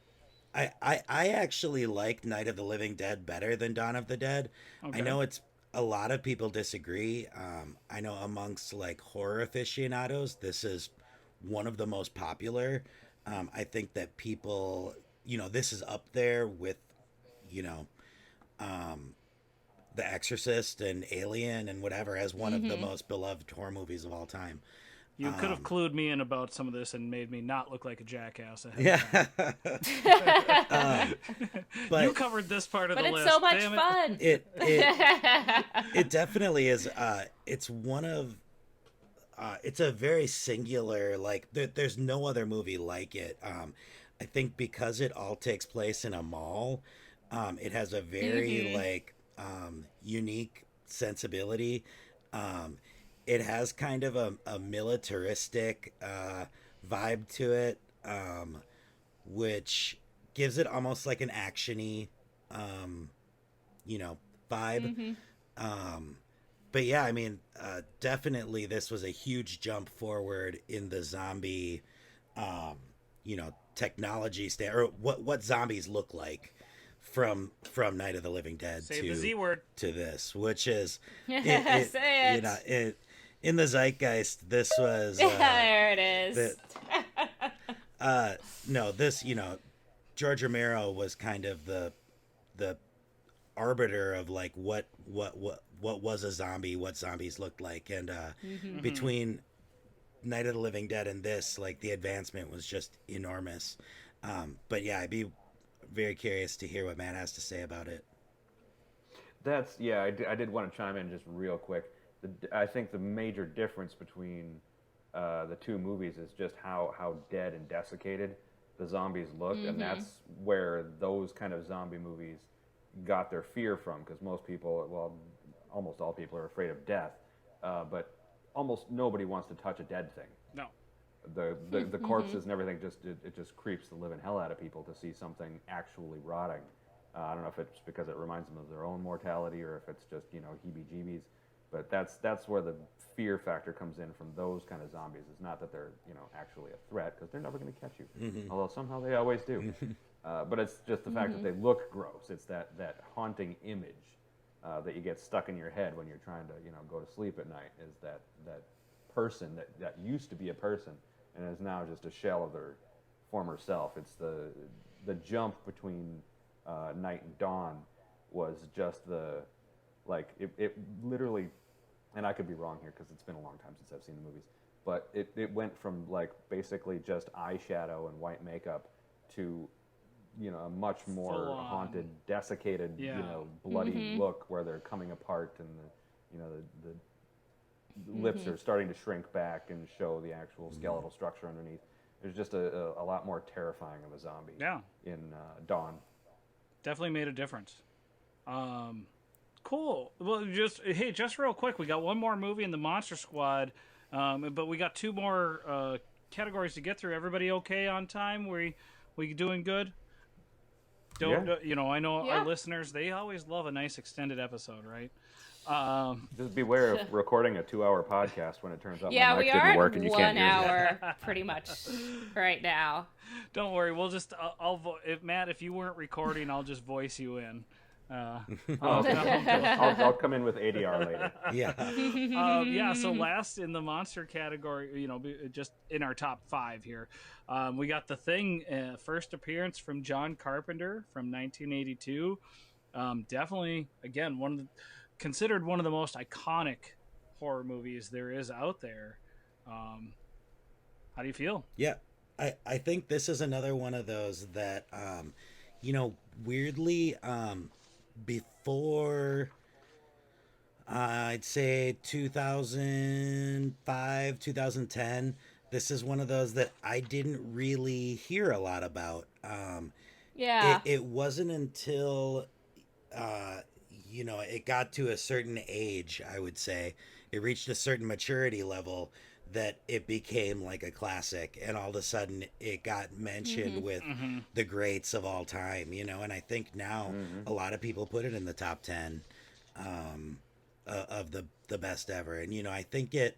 I actually like Night of the Living Dead better than Dawn of the Dead. Okay. I know a lot of people disagree. I know amongst like horror aficionados, this is one of the most popular. I think that people, this is up there with, The Exorcist and Alien and whatever as one of the most beloved horror movies of all time. You could have clued me in about some of this and made me not look like a jackass. Yeah. But you covered this part of the list. But it's so much fun. It definitely is. It's one of. It's a very singular. Like there's no other movie like it. I think because it all takes place in a mall, it has a very unique sensibility. It has kind of a militaristic vibe to it, which gives it almost like an action-y, vibe. But yeah, I mean, definitely this was a huge jump forward in the zombie, technology or what zombies look like from Night of the Living Dead Say the Z word. To this, which is Say it. In the zeitgeist, this was there it is. No, this George Romero was kind of the arbiter of like what was a zombie, what zombies looked like, and between Night of the Living Dead and this, like the advancement was just enormous. But yeah, I'd be very curious to hear what Matt has to say about it. I did want to chime in just real quick. I think the major difference between the two movies is just how dead and desiccated the zombies look, and that's where those kind of zombie movies got their fear from, because most people, well, almost all people are afraid of death, but almost nobody wants to touch a dead thing. No. The corpses and everything it just creeps the living hell out of people to see something actually rotting. I don't know if it's because it reminds them of their own mortality or if it's just, heebie-jeebies, but that's where the fear factor comes in from those kind of zombies. It's not that they're, actually a threat, because they're never going to catch you, although somehow they always do. But it's just the fact that they look gross. It's that haunting image that you get stuck in your head when you're trying to, go to sleep at night, is that person that used to be a person and is now just a shell of their former self. It's the jump between night and dawn was just it literally, and I could be wrong here because it's been a long time since I've seen the movies, but it went from basically just eyeshadow and white makeup to a much more Full-on. haunted, desiccated, bloody look where they're coming apart and the lips are starting to shrink back and show the actual skeletal structure underneath. There's just a lot more terrifying of a zombie in Dawn. Definitely made a difference. Cool. Well, just real quick, we got one more movie in the Monster Squad, but we got two more categories to get through. Everybody okay on time? We doing good? I know our listeners, they always love a nice extended episode, right? Just beware of recording a 2-hour podcast when it turns out Yeah, my mic we didn't are work and at you 1 can't hear me. hour pretty much right now. Don't worry, we'll just if Matt, if you weren't recording, I'll just voice you in. I'll come in with ADR later. Yeah. So last in the monster category, just in our top 5 here, we got The Thing, first appearance from John Carpenter from 1982. Definitely, again, considered one of the most iconic horror movies there is out there. How do you feel? Yeah, I think this is another one of those that, weirdly, before I'd say 2005, 2010, this is one of those that I didn't really hear a lot about. It wasn't until, it got to a certain age, I would say, it reached a certain maturity level that it became like a classic, and all of a sudden it got mentioned with the greats of all time, and I think now a lot of people put it in the top 10 of the best ever. And I think it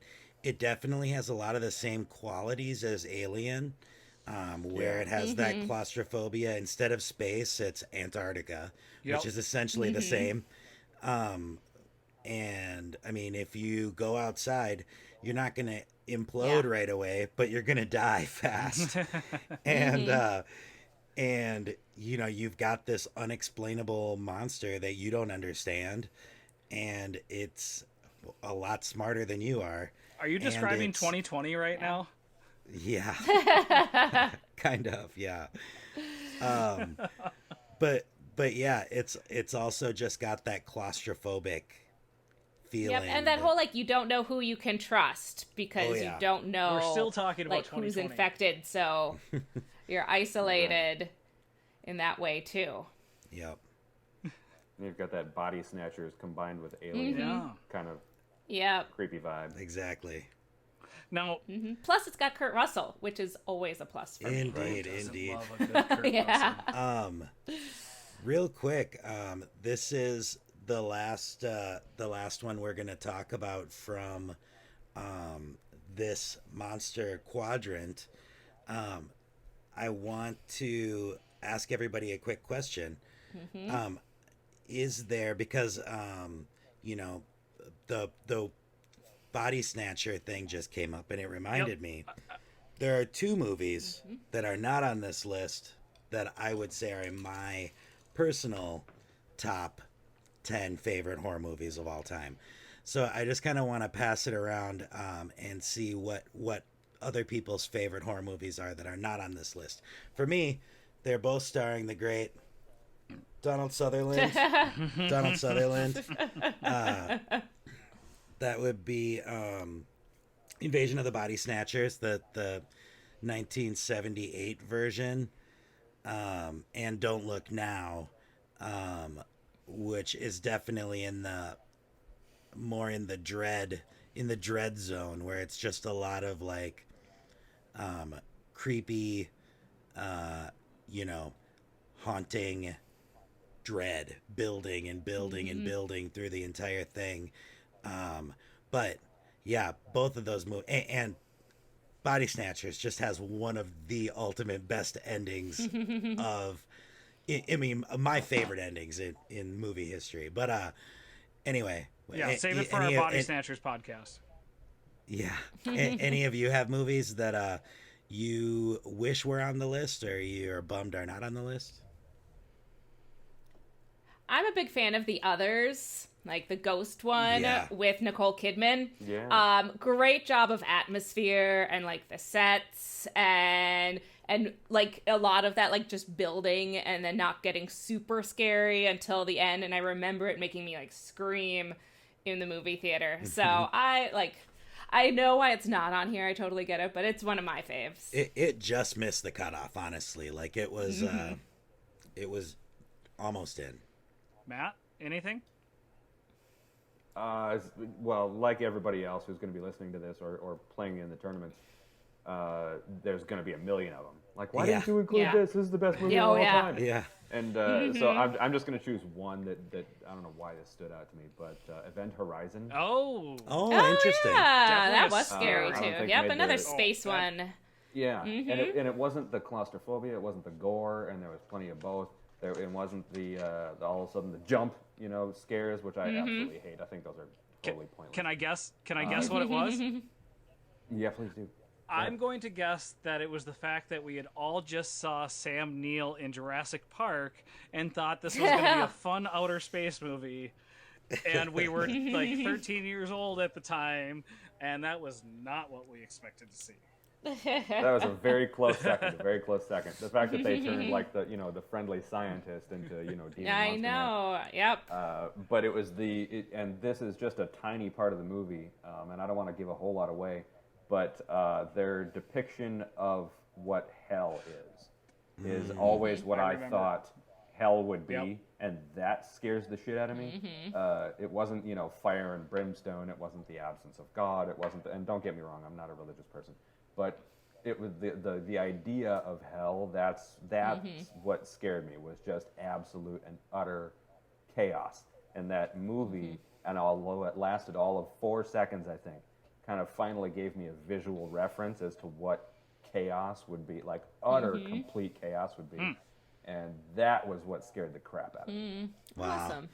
definitely has a lot of the same qualities as Alien, where it has that claustrophobia. Instead of space, it's Antarctica, which is essentially the same. And I mean, if you go outside, you're not going to implode right away, but you're going to die fast. And you've got this unexplainable monster that you don't understand, and it's a lot smarter than you are. Are you describing 2020 right now? Yeah. Kind of, yeah. But yeah, it's also just got that claustrophobic feeling. Yep, and that whole you don't know who you can trust because you don't know. We're still talking about who's 2020. infected, so you're isolated in that way too. Yep. You've got that body snatchers combined with Alien kind of creepy vibe. Exactly. Now, plus it's got Kurt Russell, which is always a plus for me. Indeed. love a good Kurt Russell. Real quick, this is the last one we're going to talk about from this monster quadrant. I want to ask everybody a quick question. Is there, because the body snatcher thing just came up and it reminded me, there are 2 movies that are not on this list that I would say are in my personal top 10 favorite horror movies of all time. So I just kind of want to pass it around and see what other people's favorite horror movies are that are not on this list. For me, they're both starring the great Donald Sutherland. Donald Sutherland. That would be Invasion of the Body Snatchers, the 1978 version, and Don't Look Now, which is definitely in the dread zone, where it's just a lot of like creepy, haunting dread building and building and building through the entire thing. But yeah, both of those movies, and Body Snatchers just has one of the ultimate best endings of, I mean, my favorite endings in movie history. But anyway. Yeah, save it for our Body Snatchers podcast. Yeah. Any of you have movies that you wish were on the list, or you're bummed are not on the list? I'm a big fan of The Others, like the ghost one with Nicole Kidman. Yeah. Great job of atmosphere and like the sets and like a lot of that like just building and then not getting super scary until the end. And I remember it making me like scream in the movie theater. So I know why it's not on here. I totally get it, but it's one of my faves. It just missed the cutoff, honestly. Like it was almost in. Matt, anything? Well, like everybody else who's going to be listening to this or playing in the tournaments, there's going to be a million of them. Like, why didn't you include this? This is the best movie of all time. Yeah. And so I'm just going to choose one that I don't know why this stood out to me, but Event Horizon. Oh, interesting. Yeah, Definitely that was scary I don't too. think Yep, made another the- space one. Yeah, and it wasn't the claustrophobia, it wasn't the gore, and there was plenty of both. It wasn't the all of a sudden the jump, scares, which I absolutely hate. I think those are totally pointless. Can I guess what it was? Yeah, please do. I'm going to guess that it was the fact that we had all just saw Sam Neill in Jurassic Park and thought this was going to be a fun outer space movie. And we were like 13 years old at the time, and that was not what we expected to see. That was a very close second. The fact that they turned like the friendly scientist into demon I monster know. man. Yep. But it was and this is just a tiny part of the movie, and I don't want to give a whole lot away, but their depiction of what hell is always what I thought hell would be, and that scares the shit out of me. It wasn't fire and brimstone. It wasn't the absence of God. It wasn't. And don't get me wrong, I'm not a religious person. But it was the idea of hell. That's what scared me, was just absolute and utter chaos. And that movie, and although it lasted all of 4 seconds, I think, kind of finally gave me a visual reference as to what chaos would be, like utter complete chaos would be. And that was what scared the crap out of me. Wow. Awesome.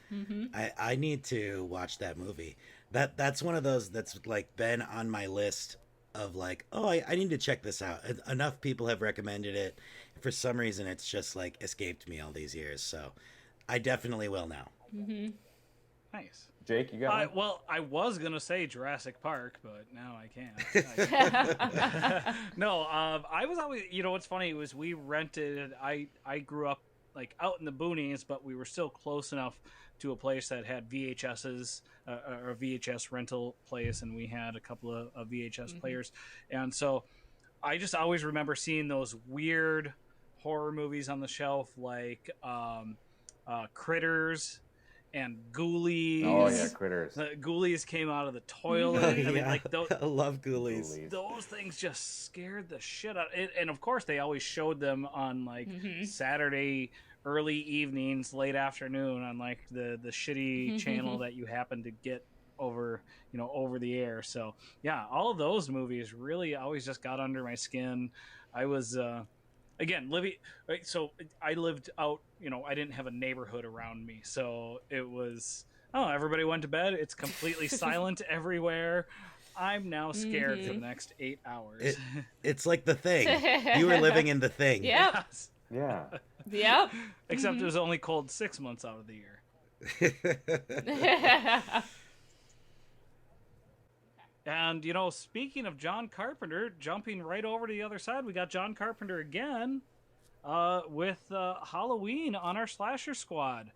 I need to watch that movie. That's one of those that's like been on my list of like, I need to check this out. Enough people have recommended it. For some reason, it's just like escaped me all these years. So I definitely will now. Nice. Jake, you got one? Well, I was going to say Jurassic Park, but now I can't. No, I was always, what's funny was we rented, I grew up like out in the boonies, but we were still close enough to a place that had VHSs, or a VHS rental place, and we had a couple of VHS players. And so I just always remember seeing those weird horror movies on the shelf, like Critters and Ghoulies. Oh yeah, Critters. The Ghoulies came out of the toilet. I mean, like those, I love Ghoulies. those things just scared the shit out. And of course, they always showed them on like Saturday early evenings, late afternoon on like the shitty channel that you happen to get over the air. So yeah, all of those movies really always just got under my skin. I was again living, right, so I lived out, I didn't have a neighborhood around me, so it was everybody went to bed, it's completely silent everywhere. I'm now scared for the next 8 hours. It's like The Thing. You were living in The Thing. Yep. Yes. Yeah. Yep. Except it was only cold 6 months out of the year. And, speaking of John Carpenter, jumping right over to the other side, we got John Carpenter again with Halloween on our slasher squad.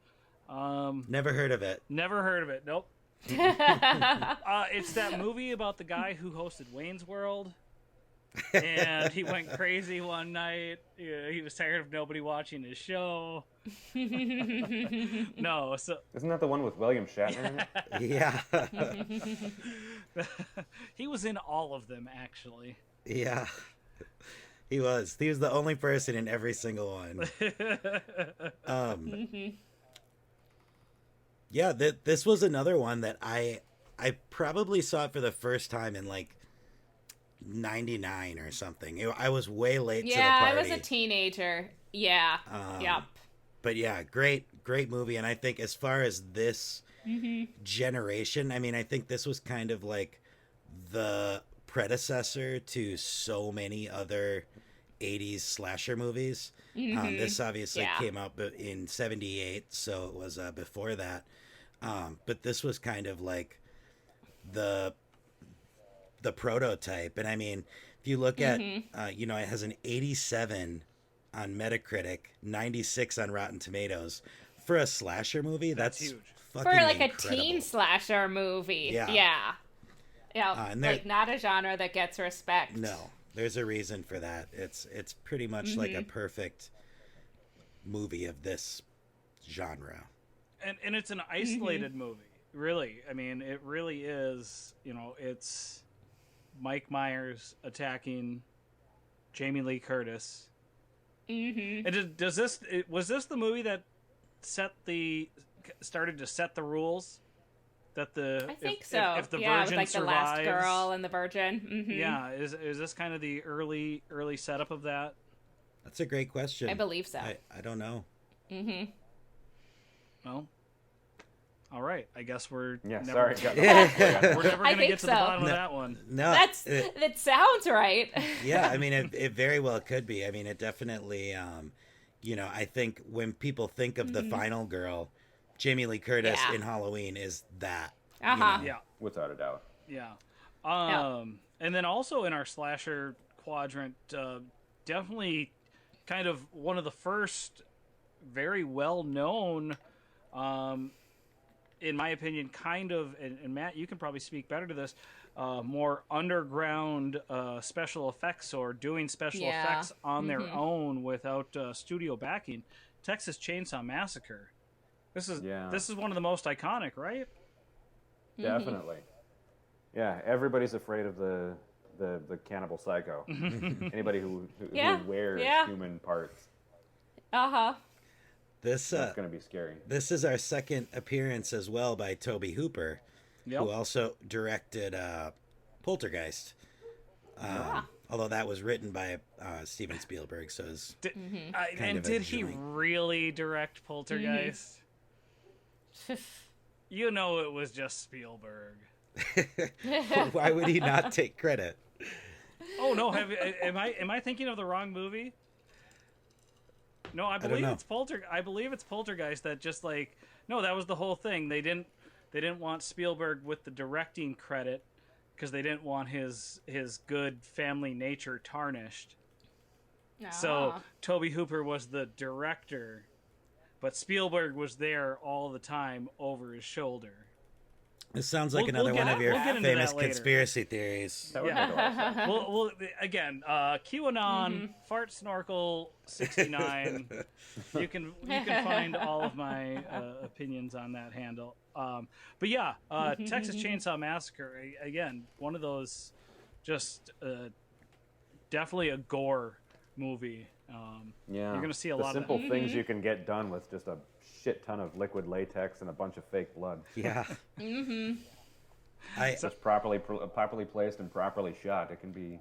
Never heard of it. Never heard of it. Nope. It's that movie about the guy who hosted Wayne's World. And he went crazy one night. He was tired of nobody watching his show. No, so Isn't that the one with William Shatner in it? Yeah. he was in all of them, actually. Yeah. He was the only person in every single one. Yeah, this was another one that I probably saw it for the first time in like 99 or something. I was way late to the party. I was a teenager. Yeah. Yep. But yeah, great movie. And I think as far as this generation, I mean, I think this was kind of like the predecessor to so many other 80s slasher movies. This obviously came out in 78, so it was before that. But this was kind of like the prototype. And I mean, if you look at, it has an 87 on Metacritic, 96 on Rotten Tomatoes. For a slasher movie, that's huge. For fucking like incredible. a teen slasher movie. Yeah. Yeah. And not a genre that gets respect. No, there's a reason for that. It's pretty much like a perfect movie of this genre. And it's an isolated movie, really. I mean, it really is, it's Mike Myers attacking Jamie Lee Curtis. And was this the movie that started to set the rules? That I think so. If the virgin virgin with survives, the last girl and the virgin. Yeah, is this kind of the early setup of that? That's a great question. I believe so. I don't know. Well, all right. I guess we're Sorry. we're never going to get to the so. bottom of that one. No, That sounds right. yeah, I mean, it very well could be. I mean, it definitely, I think when people think of the final girl, Jamie Lee Curtis in Halloween is that. Yeah, Without a doubt. yeah. And then also in our slasher quadrant, definitely kind of one of the first very well known, in my opinion, kind of, and Matt, you can probably speak better to this, more underground special effects or doing special effects on their own without studio backing. Texas Chainsaw Massacre. This is one of the most iconic, right? Definitely. Yeah, everybody's afraid of the cannibal psycho. Anybody who wears human parts. This It's going to be scary. This is our second appearance as well by Tobe Hooper, who also directed Poltergeist. Although that was written by Steven Spielberg, so it's did he really direct Poltergeist? It was just Spielberg. Why would he not take credit? Oh no! Am I thinking of the wrong movie? No, I believe it's Poltergeist that just that was the whole thing. They didn't want Spielberg with the directing credit because they didn't want his good family nature tarnished. So Tobe Hooper was the director, but Spielberg was there all the time over his shoulder. This sounds like another one of your famous conspiracy theories. Well, again, QAnon, Fart Snorkel 69. You can find all of my opinions on that handle. But yeah, Texas Chainsaw Massacre, again, one of those just definitely a gore movie. You're going to see a lot of simple things you can get done with just a shit ton of liquid latex and a bunch of fake blood. Yeah. Just properly placed and properly shot, it can be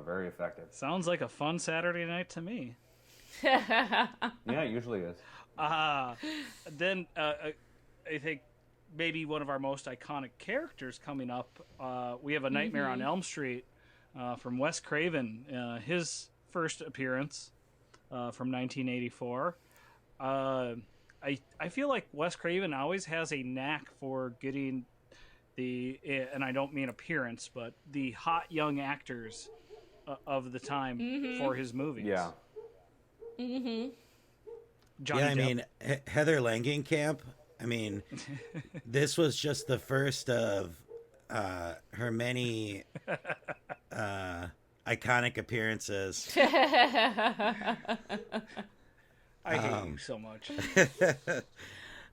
very effective. Sounds like a fun Saturday night to me. Yeah, it usually is. Then I think maybe one of our most iconic characters coming up, we have A Nightmare on Elm Street from Wes Craven, his first appearance from 1984. I feel like Wes Craven always has a knack for getting and I don't mean appearance, but the hot young actors of the time for his movies. Yeah. Johnny Yeah, I Depp. mean, Heather Langenkamp. I mean, this was just the first of her many iconic appearances. I hate you so much.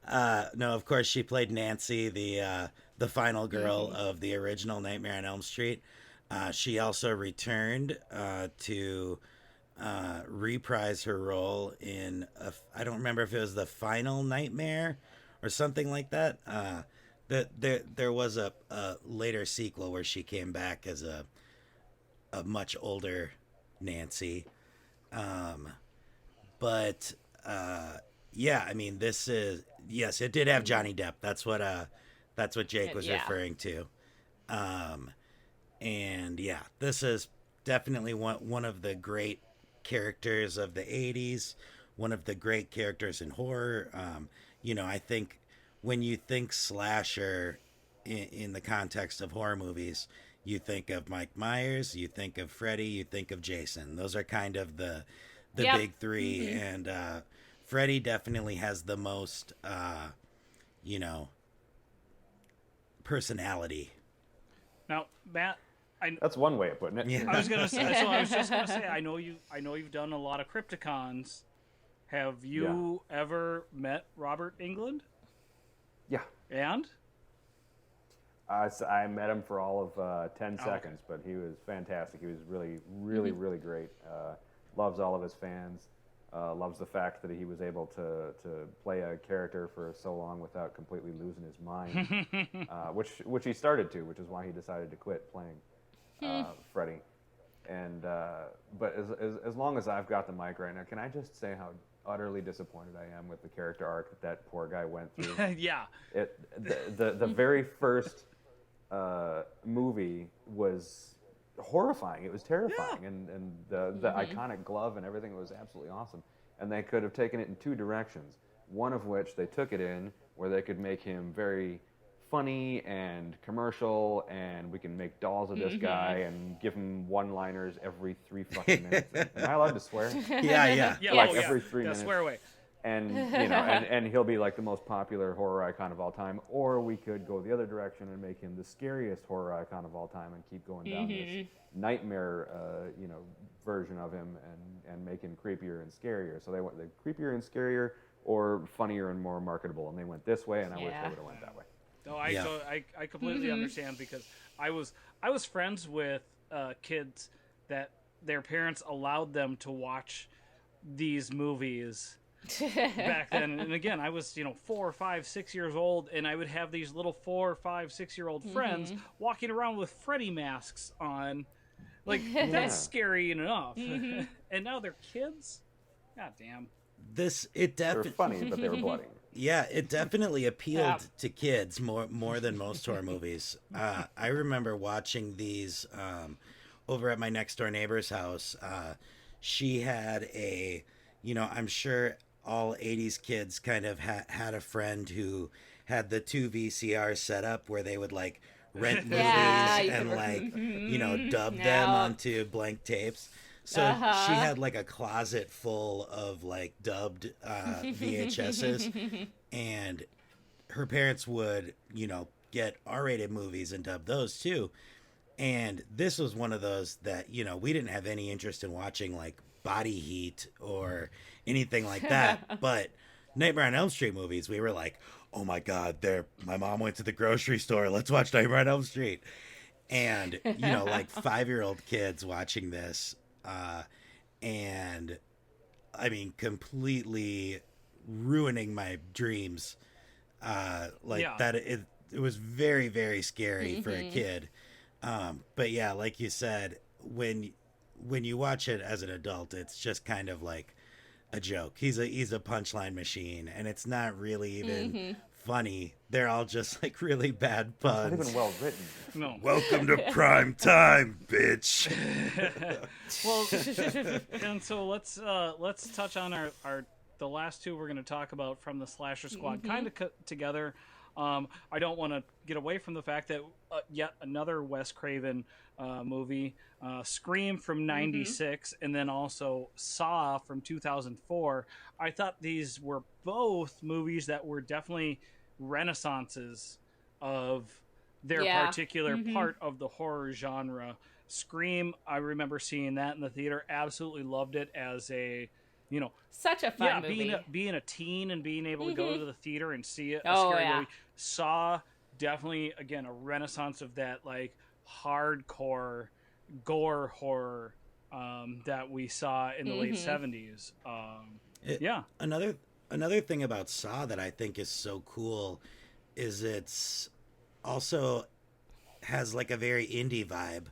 No, of course she played Nancy, the final girl of the original Nightmare on Elm Street. She also returned to reprise her role in I don't remember if it was the final Nightmare or something like that. There was a later sequel where she came back as a much older Nancy. But yeah, I mean, this is, yes, it did have Johnny Depp. That's what Jake was referring to. And yeah, this is definitely one of the great characters of the 80s, one of the great characters in horror. I think when you think slasher in the context of horror movies, you think of Mike Myers, you think of Freddy, you think of Jason. Those are kind of the big three. And Freddy definitely has the most personality. Now, Matt, That's one way of putting it. Yeah. I was just gonna say, I know you've done a lot of Crypticons. Have you ever met Robert Englund? Yeah. And I met him for all of 10 seconds, but he was fantastic. He was really, really, really great. Loves all of his fans. Loves the fact that he was able to play a character for so long without completely losing his mind, which he started to, which is why he decided to quit playing Freddy. And but as long as I've got the mic right now, can I just say how utterly disappointed I am with the character arc that poor guy went through? yeah, The very first movie was horrifying. It was terrifying, and the iconic glove and everything was absolutely awesome. And they could have taken it in two directions. One of which they took it in, where they could make him very funny and commercial, and we can make dolls of this guy and give him one-liners every 3 fucking minutes. Am I allowed to swear? Yeah. Like every 3 minutes. Swear away. And and he'll be like the most popular horror icon of all time. Or we could go the other direction and make him the scariest horror icon of all time and keep going down this nightmare version of him and make him creepier and scarier. So they went the creepier and scarier or funnier and more marketable, and they went this way, and I wish they would have went that way. No, I completely understand, because I was friends with kids that their parents allowed them to watch these movies back then. And again, I was 4, 5, 6 years old, and I would have these little 4, 5, 6-year-old friends walking around with Freddy masks on. Like, that's scary enough. And now they're kids. God damn. They were funny, but they were bloody. Yeah, it definitely appealed to kids more than most horror movies. I remember watching these over at my next door neighbor's house. She had I'm sure all 80s kids kind of had a friend who had the 2 VCRs set up where they would like rent movies and like, dub them onto blank tapes. So she had like a closet full of like dubbed VHSs, and her parents would, get R-rated movies and dub those too. And this was one of those that, we didn't have any interest in watching, like Body Heat or anything like that. But Nightmare on Elm Street movies, we were like, oh my God, my mom went to the grocery store. Let's watch Nightmare on Elm Street. And, like 5-year-old kids watching this. And I mean, completely ruining my dreams. That it was very, very scary for a kid. But yeah, like you said, when you watch it as an adult, it's just kind of like a joke. He's a punchline machine, and it's not really even funny. They're all just like really bad puns. It's not even well written. No. Welcome to prime time, bitch. Well, and so let's touch on our the last two we're going to talk about from the Slasher Squad kind of together. I don't want to get away from the fact that yet another Wes Craven movie, Scream from '96, and then also Saw from 2004. I thought these were both movies that were definitely renaissances of their particular part of the horror genre. Scream, I remember seeing that in the theater. Absolutely loved it as a, such a fun movie. Being a teen and being able to go to the theater and see it. Movie. Saw, definitely, again, a renaissance of that, like, hardcore gore horror that we saw in the late 70s. Another thing about Saw that I think is so cool is it's also has like a very indie vibe.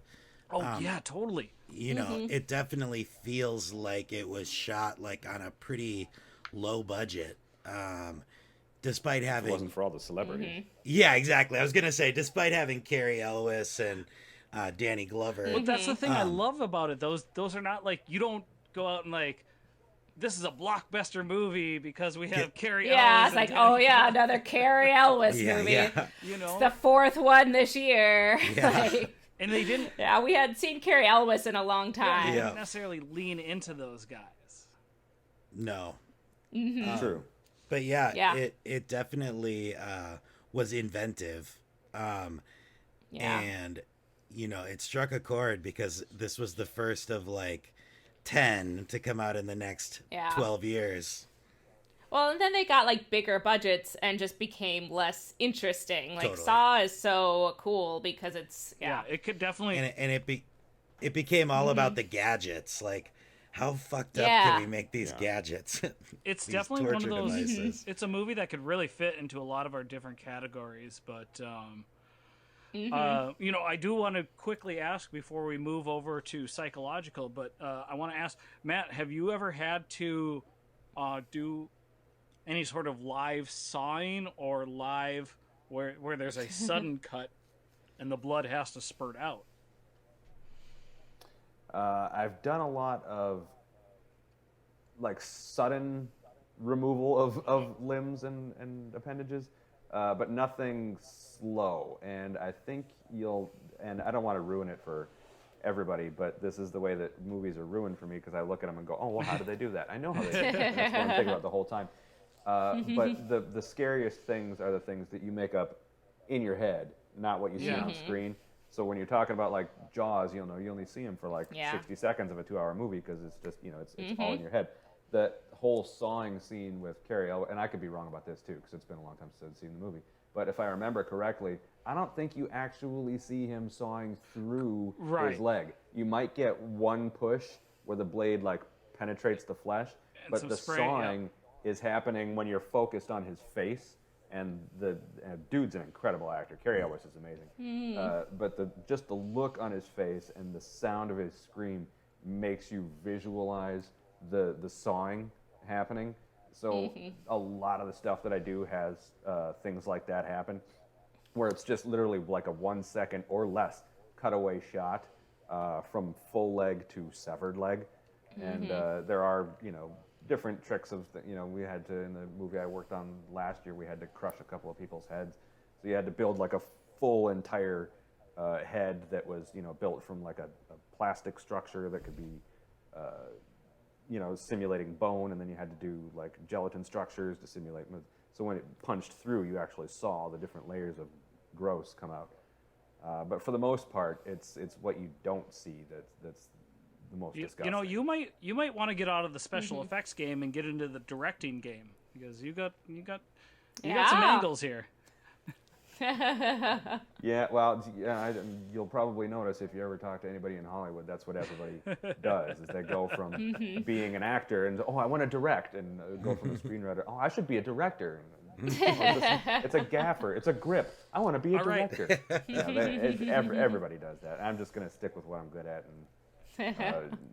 Oh, yeah, totally. It definitely feels like it was shot like on a pretty low budget. Despite having... It wasn't for all the celebrities. Yeah, exactly. I was going to say, despite having Cary Elwes and Danny Glover. Well, that's the thing I love about it. Those are not like, you don't go out and like, this is a blockbuster movie because we have Cary Elwes. Yeah, it's like, another Cary Elwes movie. Yeah. It's the fourth one this year. Yeah. And they didn't... Yeah, we hadn't seen Cary Elwes in a long time. They didn't necessarily lean into those guys. No. True. But it definitely was inventive. And, it struck a chord because this was the first of like 10 to come out in the next 12 years. Well, and then they got like bigger budgets and just became less interesting. Like Totally. Saw is so cool because it's it could definitely and it became all about the gadgets. Like, how fucked up can we make these gadgets? It's these definitely one of torture those. devices. It's a movie that could really fit into a lot of our different categories, but I do want to quickly ask before we move over to psychological. But I want to ask Matt: have you ever had to do any sort of live sawing or live where there's a sudden cut and the blood has to spurt out? I've done a lot of like sudden removal of limbs and appendages, but nothing slow. And I think and I don't want to ruin it for everybody, but this is the way that movies are ruined for me because I look at them and go, oh, well, how do they do that? I know how they do that. That's what I'm thinking about the whole time. But the scariest things are the things that you make up in your head, not what you see on screen. So when you're talking about like Jaws, you only see him for like 60 seconds of a 2-hour movie because it's just, it's all in your head. The whole sawing scene with Cary Elwes, and I could be wrong about this too because it's been a long time since I've seen the movie, but if I remember correctly, I don't think you actually see him sawing through his leg. You might get one push where the blade like penetrates the flesh, but the sawing is happening when you're focused on his face. And the dude's an incredible actor. Cary Elwes is amazing. But just the look on his face and the sound of his scream makes you visualize the sawing happening. So a lot of the stuff that I do has things like that happen, where it's just literally like a 1 second or less cutaway shot from full leg to severed leg. And there are, different tricks of, we had to, in the movie I worked on last year, we had to crush a couple of people's heads. So you had to build like a full entire head that was, built from like a plastic structure that could be, simulating bone. And then you had to do like gelatin structures to simulate. So when it punched through, you actually saw the different layers of gross come out. But for the most part, it's what you don't see that's the most disgusting. You might want to get out of the special effects game and get into the directing game because you got some angles here. You'll probably notice if you ever talk to anybody in Hollywood, that's what everybody does. Is they go from being an actor and I want to direct, and go from a screenwriter. Oh, I should be a director. It's a gaffer. It's a grip. I want to be a director. Everybody does that. I'm just going to stick with what I'm good at and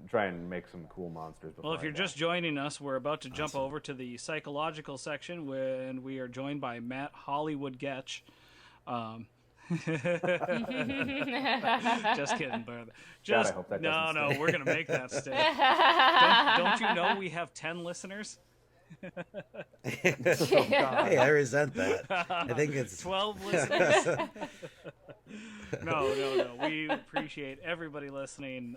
try and make some cool monsters. Well, if you're just joining us, we're about to jump over to the psychological section when we are joined by Matt Hollywood Goettsch. Just kidding, brother. God, I hope that doesn't no, we're gonna make that stick. Don't you know we have 10 listeners? Hey, I resent that. I think it's 12 listeners. No. We appreciate everybody listening.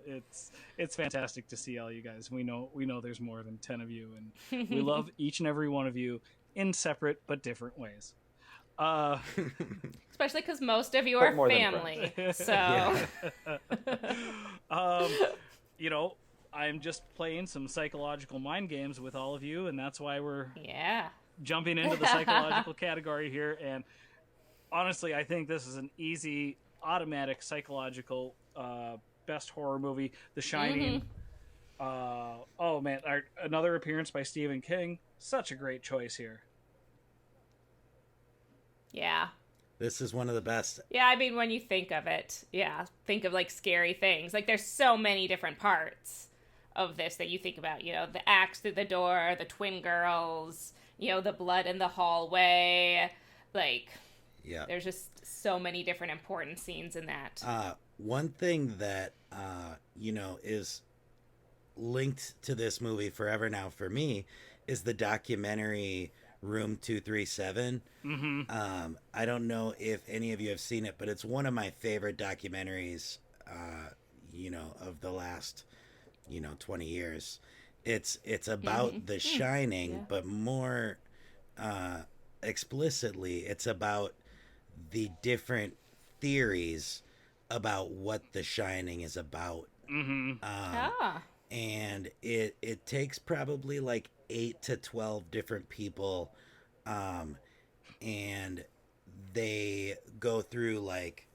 It's fantastic to see all you guys. We know there's more than 10 of you, and we love each and every one of you in separate but different ways. Especially because most of you are more than family. So, you know, I'm just playing some psychological mind games with all of you, and that's why we're jumping into the psychological category here. And honestly, I think this is an easy, automatic psychological best horror movie, The Shining. Oh man, another appearance by Stephen King. Such a great choice here. Yeah. This is one of the best. Yeah, I mean, when you think of it, think of like scary things. Like there's so many different parts of this that you think about, you know, the axe through the door, the twin girls, you know, the blood in the hallway. Like, there's just so many different important scenes in that. One thing that, you know, is linked to this movie forever now for me is the documentary Room 237. I don't know if any of you have seen it, but it's one of my favorite documentaries, you know, of the last, you know, 20 years. It's about The Shining, but more explicitly, it's about the different theories about what The Shining is about. And it takes probably like 8 to 12 different people, and they go through like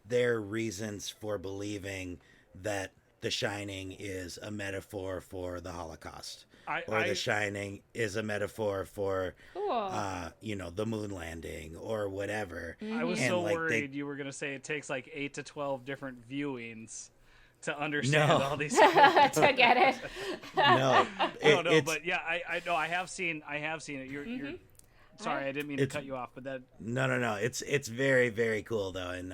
their reasons for believing that The Shining is a metaphor for the Holocaust, The Shining is a metaphor for, you know, the moon landing or whatever. I was so worried you were going to say it takes like 8 to 12 different viewings to understand all these to get it. No, but yeah, I know I have seen it. You're sorry, I didn't mean to cut you off, but that no, it's very, very cool though, and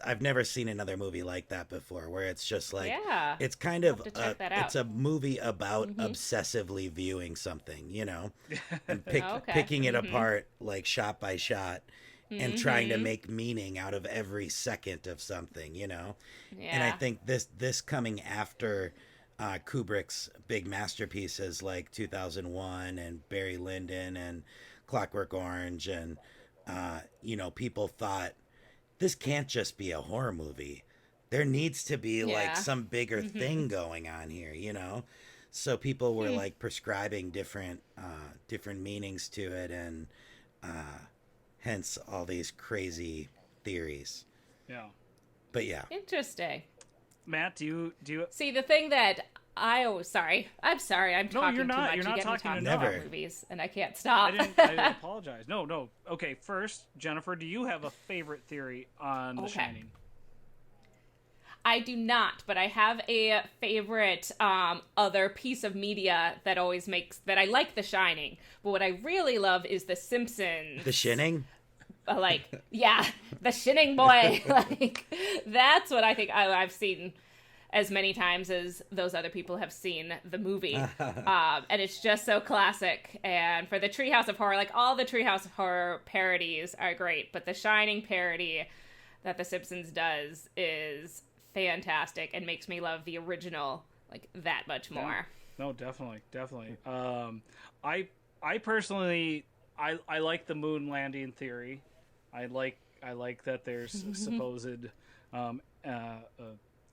I've never seen another movie like that before, where it's just like it's kind of it's a movie about obsessively viewing something, you know, and picking it apart like shot by shot. And trying to make meaning out of every second of something, you know? And I think this coming after Kubrick's big masterpieces like 2001 and Barry Lyndon and Clockwork Orange, and, you know, people thought, this can't just be a horror movie. There needs to be like some bigger thing going on here, you know? So people were like prescribing different meanings to it, and hence all these crazy theories. Yeah. But yeah. Interesting. Matt, do you see the thing that I'm talking too much. You're not talking about movies, and I can't stop. I apologize. No. Okay, first, Jennifer, do you have a favorite theory on The Shining? I do not, but I have a favorite other piece of media that always makes that I like The Shining. But what I really love is The Simpsons. The Shinning? The Shinning boy. Like, that's what I think I've seen as many times as those other people have seen the movie. And it's just so classic. And for the Treehouse of Horror, like all the Treehouse of Horror parodies are great, but the Shining parody that The Simpsons does is fantastic and makes me love the original like that much more. No, definitely. I personally I like the moon landing theory. I like that there's supposed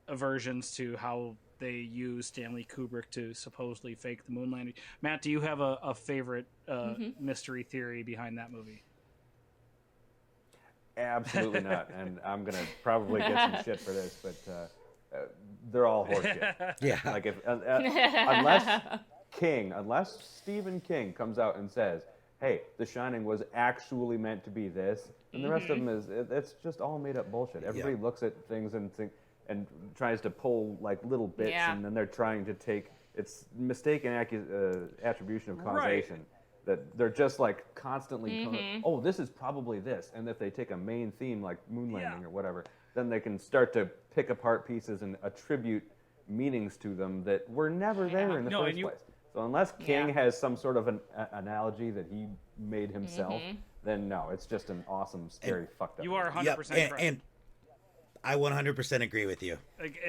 aversions to how they use Stanley Kubrick to supposedly fake the moon landing. Matt, do you have a favorite mystery theory behind that movie? Absolutely not, and I'm gonna probably get some shit for this, but they're all horseshit. Yeah. Like unless Stephen King comes out and says, "Hey, The Shining was actually meant to be this," and the rest of them it's just all made up bullshit. Everybody looks at things and tries to pull like little bits, and then they're trying to take it's mistaken attribution of causation. Right. That they're just like constantly, oh, this is probably this. And if they take a main theme like moon landing or whatever, then they can start to pick apart pieces and attribute meanings to them that were never there in the first place. So unless King Yeah. has some sort of an analogy that he made himself, then no, it's just an awesome, scary, fucked up. You are movie. 100% Yep, correct. and I 100% agree with you. Like,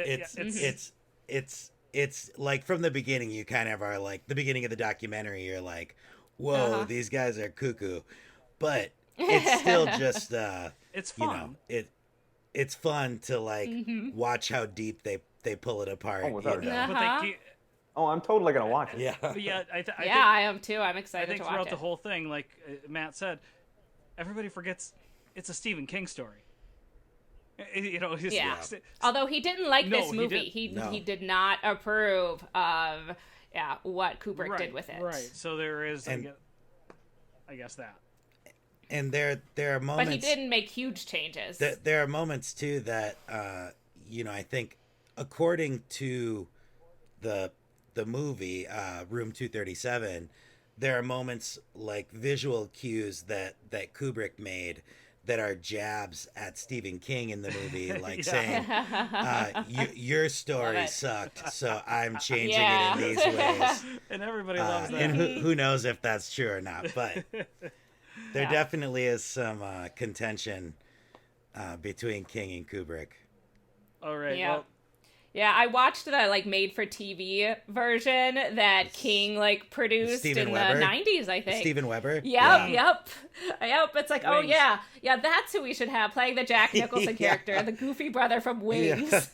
It's like from the beginning, you kind of are like the beginning of the documentary. You're like, whoa, these guys are cuckoo, but it's still just it's you fun. know, it's fun to like watch how deep they pull it apart. Oh, without a you know? doubt. But they keep, Oh, I'm totally gonna watch it. Yeah. but yeah, I think I am too. I'm I excited think to throughout watch the it. whole thing, like Matt said, everybody forgets it's a Stephen King story. You know, Yeah. Although he didn't like No, this he movie, didn't. he did not approve of what Kubrick right, did with it. Right. So there is, And- I guess that. And there are moments. But he didn't make huge changes. There are moments too that I think according to the movie Room 237, there are moments like visual cues that Kubrick made that are jabs at Stephen King in the movie, like saying, your story it. sucked, so I'm changing Yeah. it in these ways. And everybody loves that. And who knows if that's true or not, but there definitely is some contention between King and Kubrick. All right. Yeah. Well, Yeah, I watched the like made-for-TV version that King like produced Steven in Weber? the 90s, I think. Steven Weber? Yep. It's like, oh Wings. yeah, that's who we should have playing the Jack Nicholson character, the goofy brother from Wings.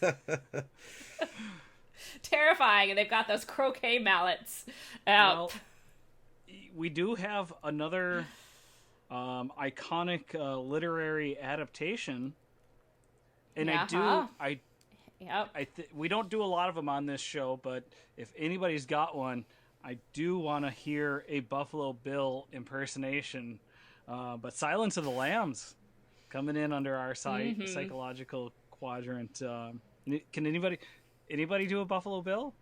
Terrifying, and they've got those croquet mallets out. well, we do have another iconic literary adaptation, and Uh-huh. we don't do a lot of them on this show, but if anybody's got one, I do want to hear a Buffalo Bill impersonation. But Silence of the Lambs coming in under our psychological quadrant. Can anybody do a Buffalo Bill?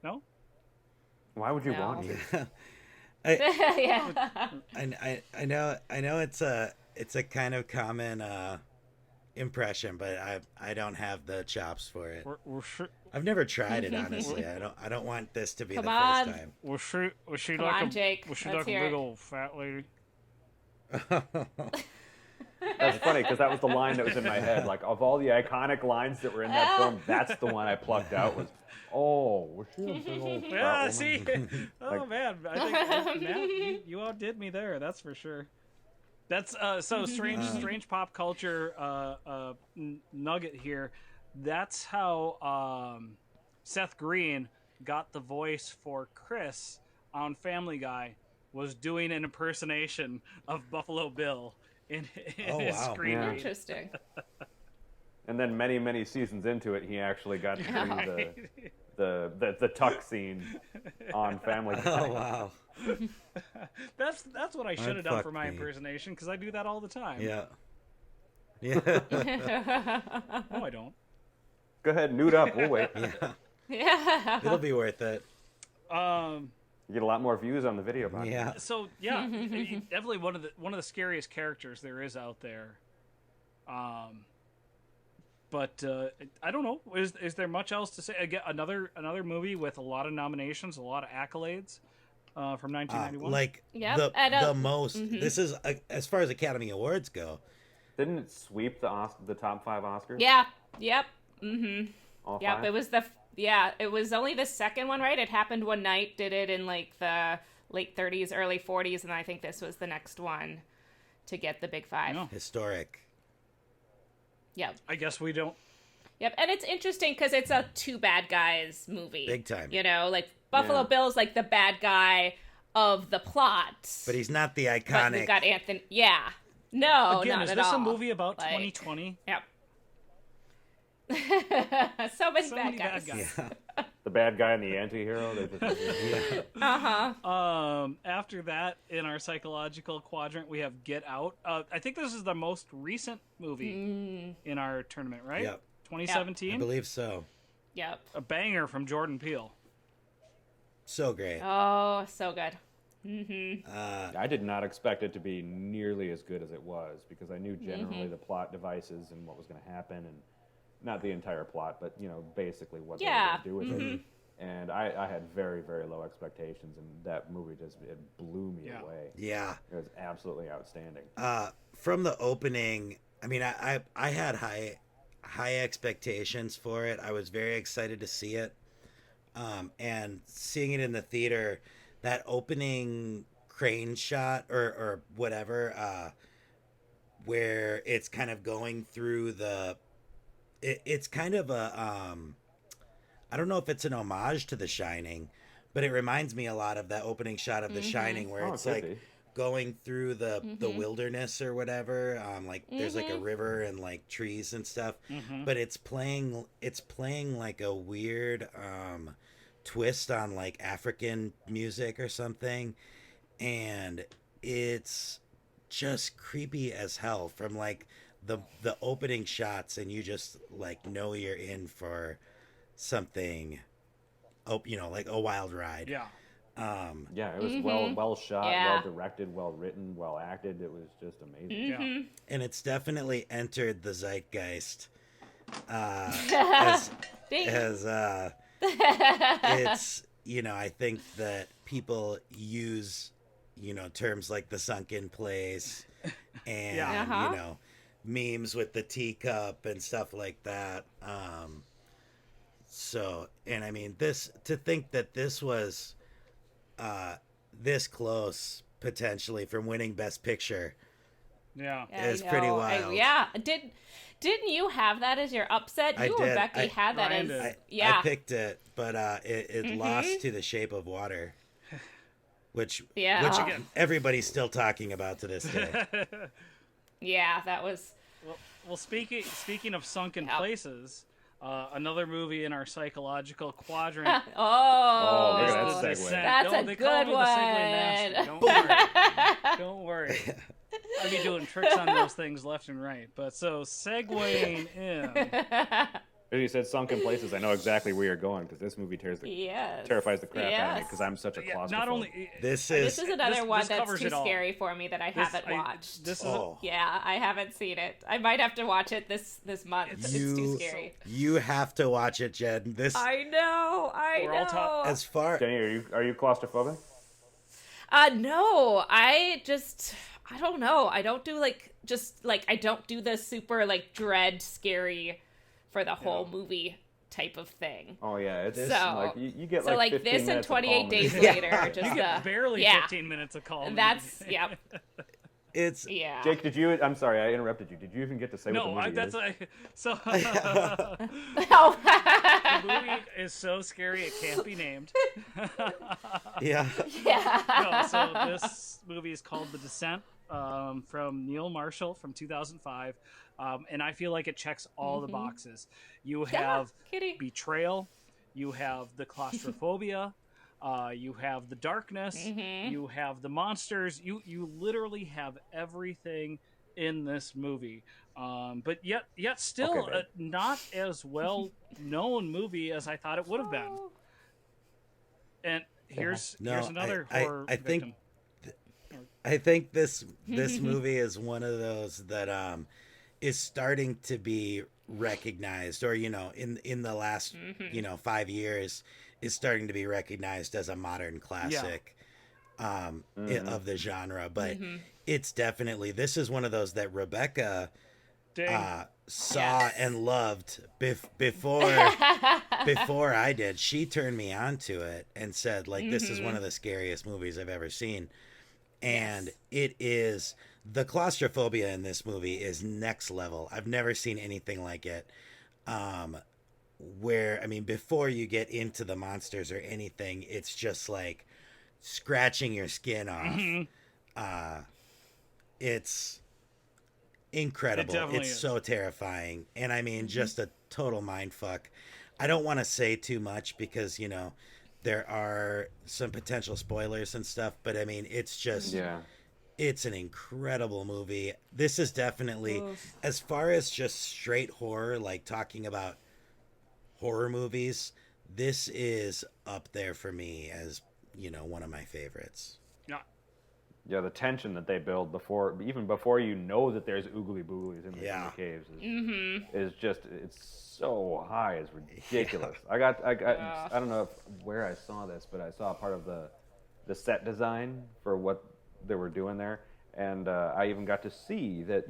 No? Why would you No. want to? Yeah. I know it's a kind of common impression, but I don't have the chops for it. We're sure. I've never tried it, honestly. I don't want this to be Come the on. first time. Was she Come like on, a Jake. was she Let's like a hear big it. old fat lady? That's funny because that was the line that was in my head. Like of all the iconic lines that were in that film, that's the one I plucked out. Was was she a big old fat Yeah, woman? see. Oh man, I think Matt, you outdid me there. That's for sure. That's so strange pop culture nugget here. That's how Seth Green got the voice for Chris on Family Guy. Was doing an impersonation of Buffalo Bill in Oh, his wow. screen Yeah. read. Interesting. And then many seasons into it, he actually got to do the tuck scene on Family Guy. Oh wow. That's what I should have done fuck for my me. impersonation because I do that all the time. Yeah. No, I don't. Go ahead, nude up. We'll wait. Yeah. It'll be worth it. You get a lot more views on the video. Podcast. Yeah. So yeah, definitely one of the scariest characters there is out there. But I don't know. Is there much else to say? Again, another movie with a lot of nominations, a lot of accolades from 1991. Like Yep, the most. This is as far as Academy Awards go. Didn't it sweep the top 5 Oscars? Yeah. Yep. All Yep. 5? It was it was only the second one, right? It happened one night, did it in like the late 30s, early 40s, and I think this was the next one to get the big 5. Yeah. Historic. Yep. I guess we don't. Yep. And it's interesting because it's a two bad guys movie. Big time. You know, like Buffalo Yeah. Bill's like the bad guy of the plot. But he's not the But iconic. we've got Anthony. Yeah. No, Again, not is at this all. a movie about Like, 2020? Yep. so many So bad many guys. bad guys. Yeah. The bad guy and the anti-hero. After that, in our psychological quadrant, we have Get Out. I think this is the most recent movie in our tournament, right? Yep. 2017. I believe so. Yep. A banger from Jordan Peele. So great. Oh, so good. I did not expect it to be nearly as good as it was because I knew generally the plot devices and what was going to happen, and not the entire plot, but basically what they were Yeah. going to do with it. And I had very, very low expectations, and that movie it blew me away. Yeah. It was absolutely outstanding. From the opening, I mean, I had high expectations for it. I was very excited to see it. And seeing it in the theater, that opening crane shot or whatever, where it's kind of going through it's kind of a, I don't know if it's an homage to The Shining, but it reminds me a lot of that opening shot of The Shining, where it's like going through the wilderness or whatever. Like there's like a river and like trees and stuff, but it's playing like a weird twist on like African music or something, and it's just creepy as hell from like the opening shots, and you just like know you're in for something, like a wild ride. Yeah. It was well shot, well directed, well written, well acted. It was just amazing. Yeah. And it's definitely entered the zeitgeist. As it's, I think that people use, terms like the sunken place and, memes with the teacup and stuff like that. And I mean, to think that this was this close potentially from winning Best Picture is pretty wild. Didn't you have that as your upset? You or Becky had that as... I picked it, but it lost to The Shape of Water, which again, everybody's still talking about to this day. Yeah, that was... Well, speaking of sunken places... another movie in our psychological quadrant. Look at that segue. That's a good one. Don't worry. I'll be doing tricks on those things left and right. But so segueing in. As you said sunken places, I know exactly where you're going, because this movie terrifies the crap out of me, because I'm such a claustrophobe. Not only this is another one that's too scary for me that I haven't watched. I haven't seen it. I might have to watch it this month. It's too scary. You have to watch it, Jen. I know. As far Jenny, are you claustrophobic? No. I don't know. I don't do I don't do the super dread scary for the whole movie type of thing. Oh yeah, it's you get so 15 this and minutes 28 days later. Just you get barely 15 minutes of calm. That's It's Jake, I'm sorry, I interrupted you. Did you even get to say what the movie is? The movie is so scary it can't be named. So this movie is called The Descent, from Neil Marshall from 2005. And I feel like it checks all the boxes. You have betrayal, you have the claustrophobia, you have the darkness, you have the monsters. You literally have everything in this movie. But yet still not as well known movie as I thought it would have been. And here's another horror victim. I think this movie is one of those that is starting to be recognized, or in the last 5 years is starting to be recognized as a modern classic of the genre. But it's definitely, this is one of those that Rebecca saw and loved before I did. She turned me on to it and said this is one of the scariest movies I've ever seen. And it is, the claustrophobia in this movie is next level. I've never seen anything like it. Where, I mean, before you get into the monsters or anything, it's just like scratching your skin off. It's incredible. It's so terrifying. And I mean, just a total mind fuck. I don't want to say too much because, there are some potential spoilers and stuff, but I mean, it's just, it's an incredible movie. This is definitely, as far as just straight horror, like talking about horror movies, this is up there for me as, one of my favorites. Yeah, the tension that they build even before you know that there's oogly booglies in the caves is just, it's so high, it's ridiculous. Yeah. I don't know where I saw this, but I saw part of the set design for what they were doing there, and I even got to see that,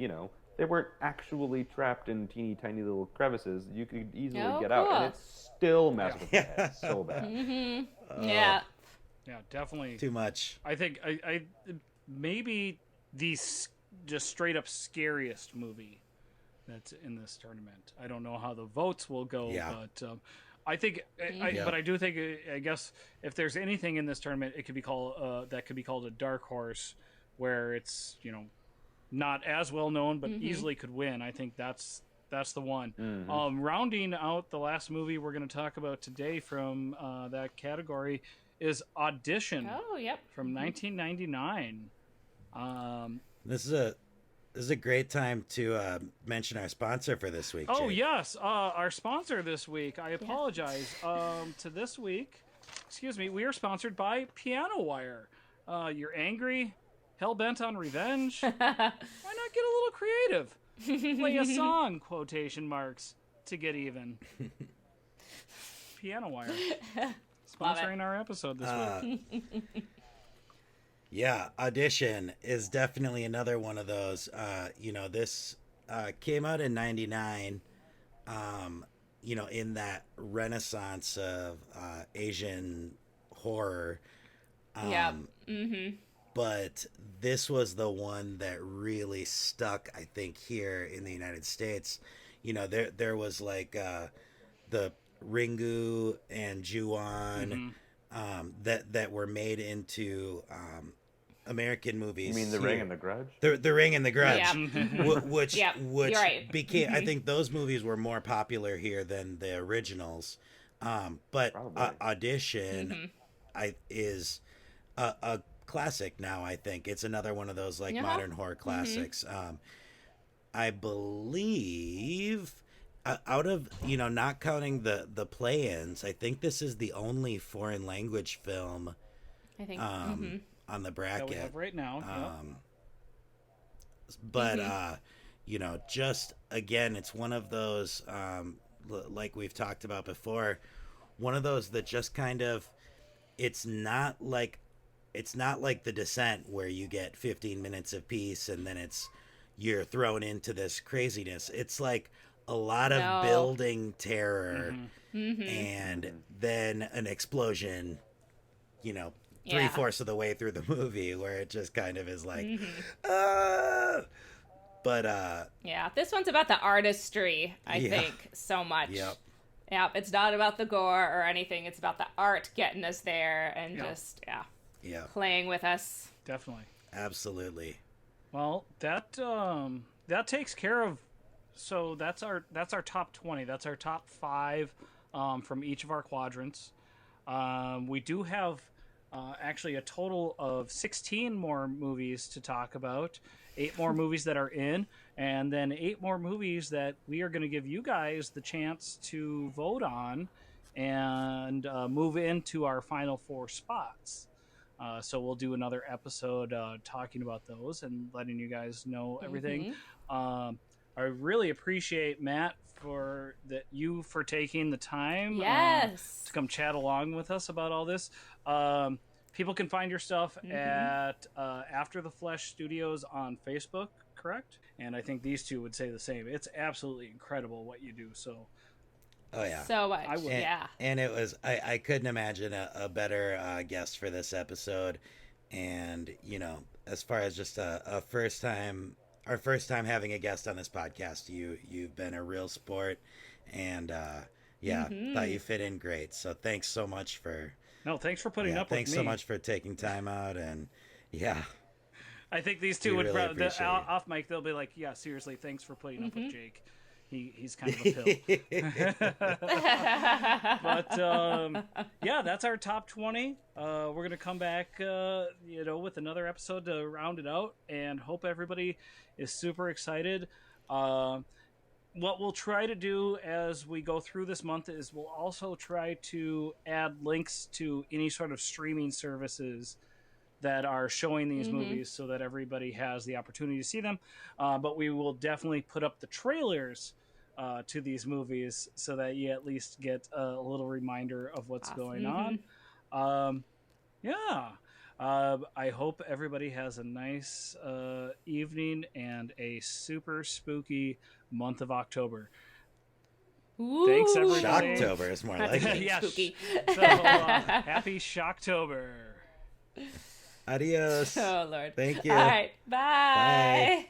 they weren't actually trapped in teeny tiny little crevices. You could easily get out, and it still messes with your head so bad. Yeah. Yeah, definitely. Too much. I think I maybe the just straight up scariest movie that's in this tournament. I don't know how the votes will go, but I think, but I do think, I guess if there's anything in this tournament, it could be called that could be called a dark horse, where it's not as well known, but easily could win. I think that's the one. Rounding out the last movie we're going to talk about today from that category is Audition. Oh, yep. From 1999. This is a great time to mention our sponsor for this week. Oh, Jake. yes. Our sponsor this week. I apologize. To this week, we are sponsored by Piano Wire. You're angry, hell-bent on revenge? Why not get a little creative? Play a song, quotation marks, to get even. Piano Wire. Sponsoring our episode this week. Yeah, Audition is definitely another one of those. This came out in '99. In that renaissance of Asian horror. But this was the one that really stuck, I think, here in the United States. There was like the Ringu and Ju-on that were made into American movies. You mean The Ring and the Grudge? The Ring and the Grudge, which right. became. I think those movies were more popular here than the originals. But Audition, is a classic now. I think it's another one of those modern horror classics. I believe. Out of not counting the play-ins, I think this is the only foreign language film. I think on the bracket that we have right now. But just again, it's one of those like we've talked about before, one of those that just kind of it's not like The Descent where you get 15 minutes of peace and then you're thrown into this craziness. It's like a lot of building terror and then an explosion, 3/4 of the way through the movie where it just kind of is like, but this one's about the artistry, I think, so much. Yep. It's not about the gore or anything. It's about the art getting us there and just playing with us. Definitely. Absolutely. Well, that takes care of. So that's our top 20. That's our top 5 from each of our quadrants. We do have actually a total of 16 more movies to talk about. 8 more movies that are in, and then 8 more movies that we are going to give you guys the chance to vote on and move into our final 4 spots. So we'll do another episode talking about those and letting you guys know everything. I really appreciate Matt for taking the time to come chat along with us about all this. People can find your stuff at After the Flesh Studios on Facebook, correct? And I think these two would say the same. It's absolutely incredible what you do. So, oh yeah, so much. And it was I couldn't imagine a better guest for this episode. And as far as just a first time. Our first time having a guest on this podcast, you've been a real sport, and thought you fit in great. So thanks so much for. No, thanks for putting up with me. Thanks so much for taking time out, and I think these two would probably off mic. They'll be like, "Yeah, seriously, thanks for putting up with Jake. He's kind of a pill." But that's our top 20. We're gonna come back, with another episode to round it out, and hope everybody is super excited. What we'll try to do as we go through this month is we'll also try to add links to any sort of streaming services that are showing these movies so that everybody has the opportunity to see them. But we will definitely put up the trailers to these movies so that you at least get a little reminder of what's going on. I hope everybody has a nice evening and a super spooky month of October. Ooh. Thanks, everybody. Shock-tober is more like it. Yes. Spooky. So, happy Shock-tober. Adios. Oh, Lord. Thank you. All right. Bye.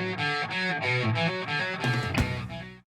Bye.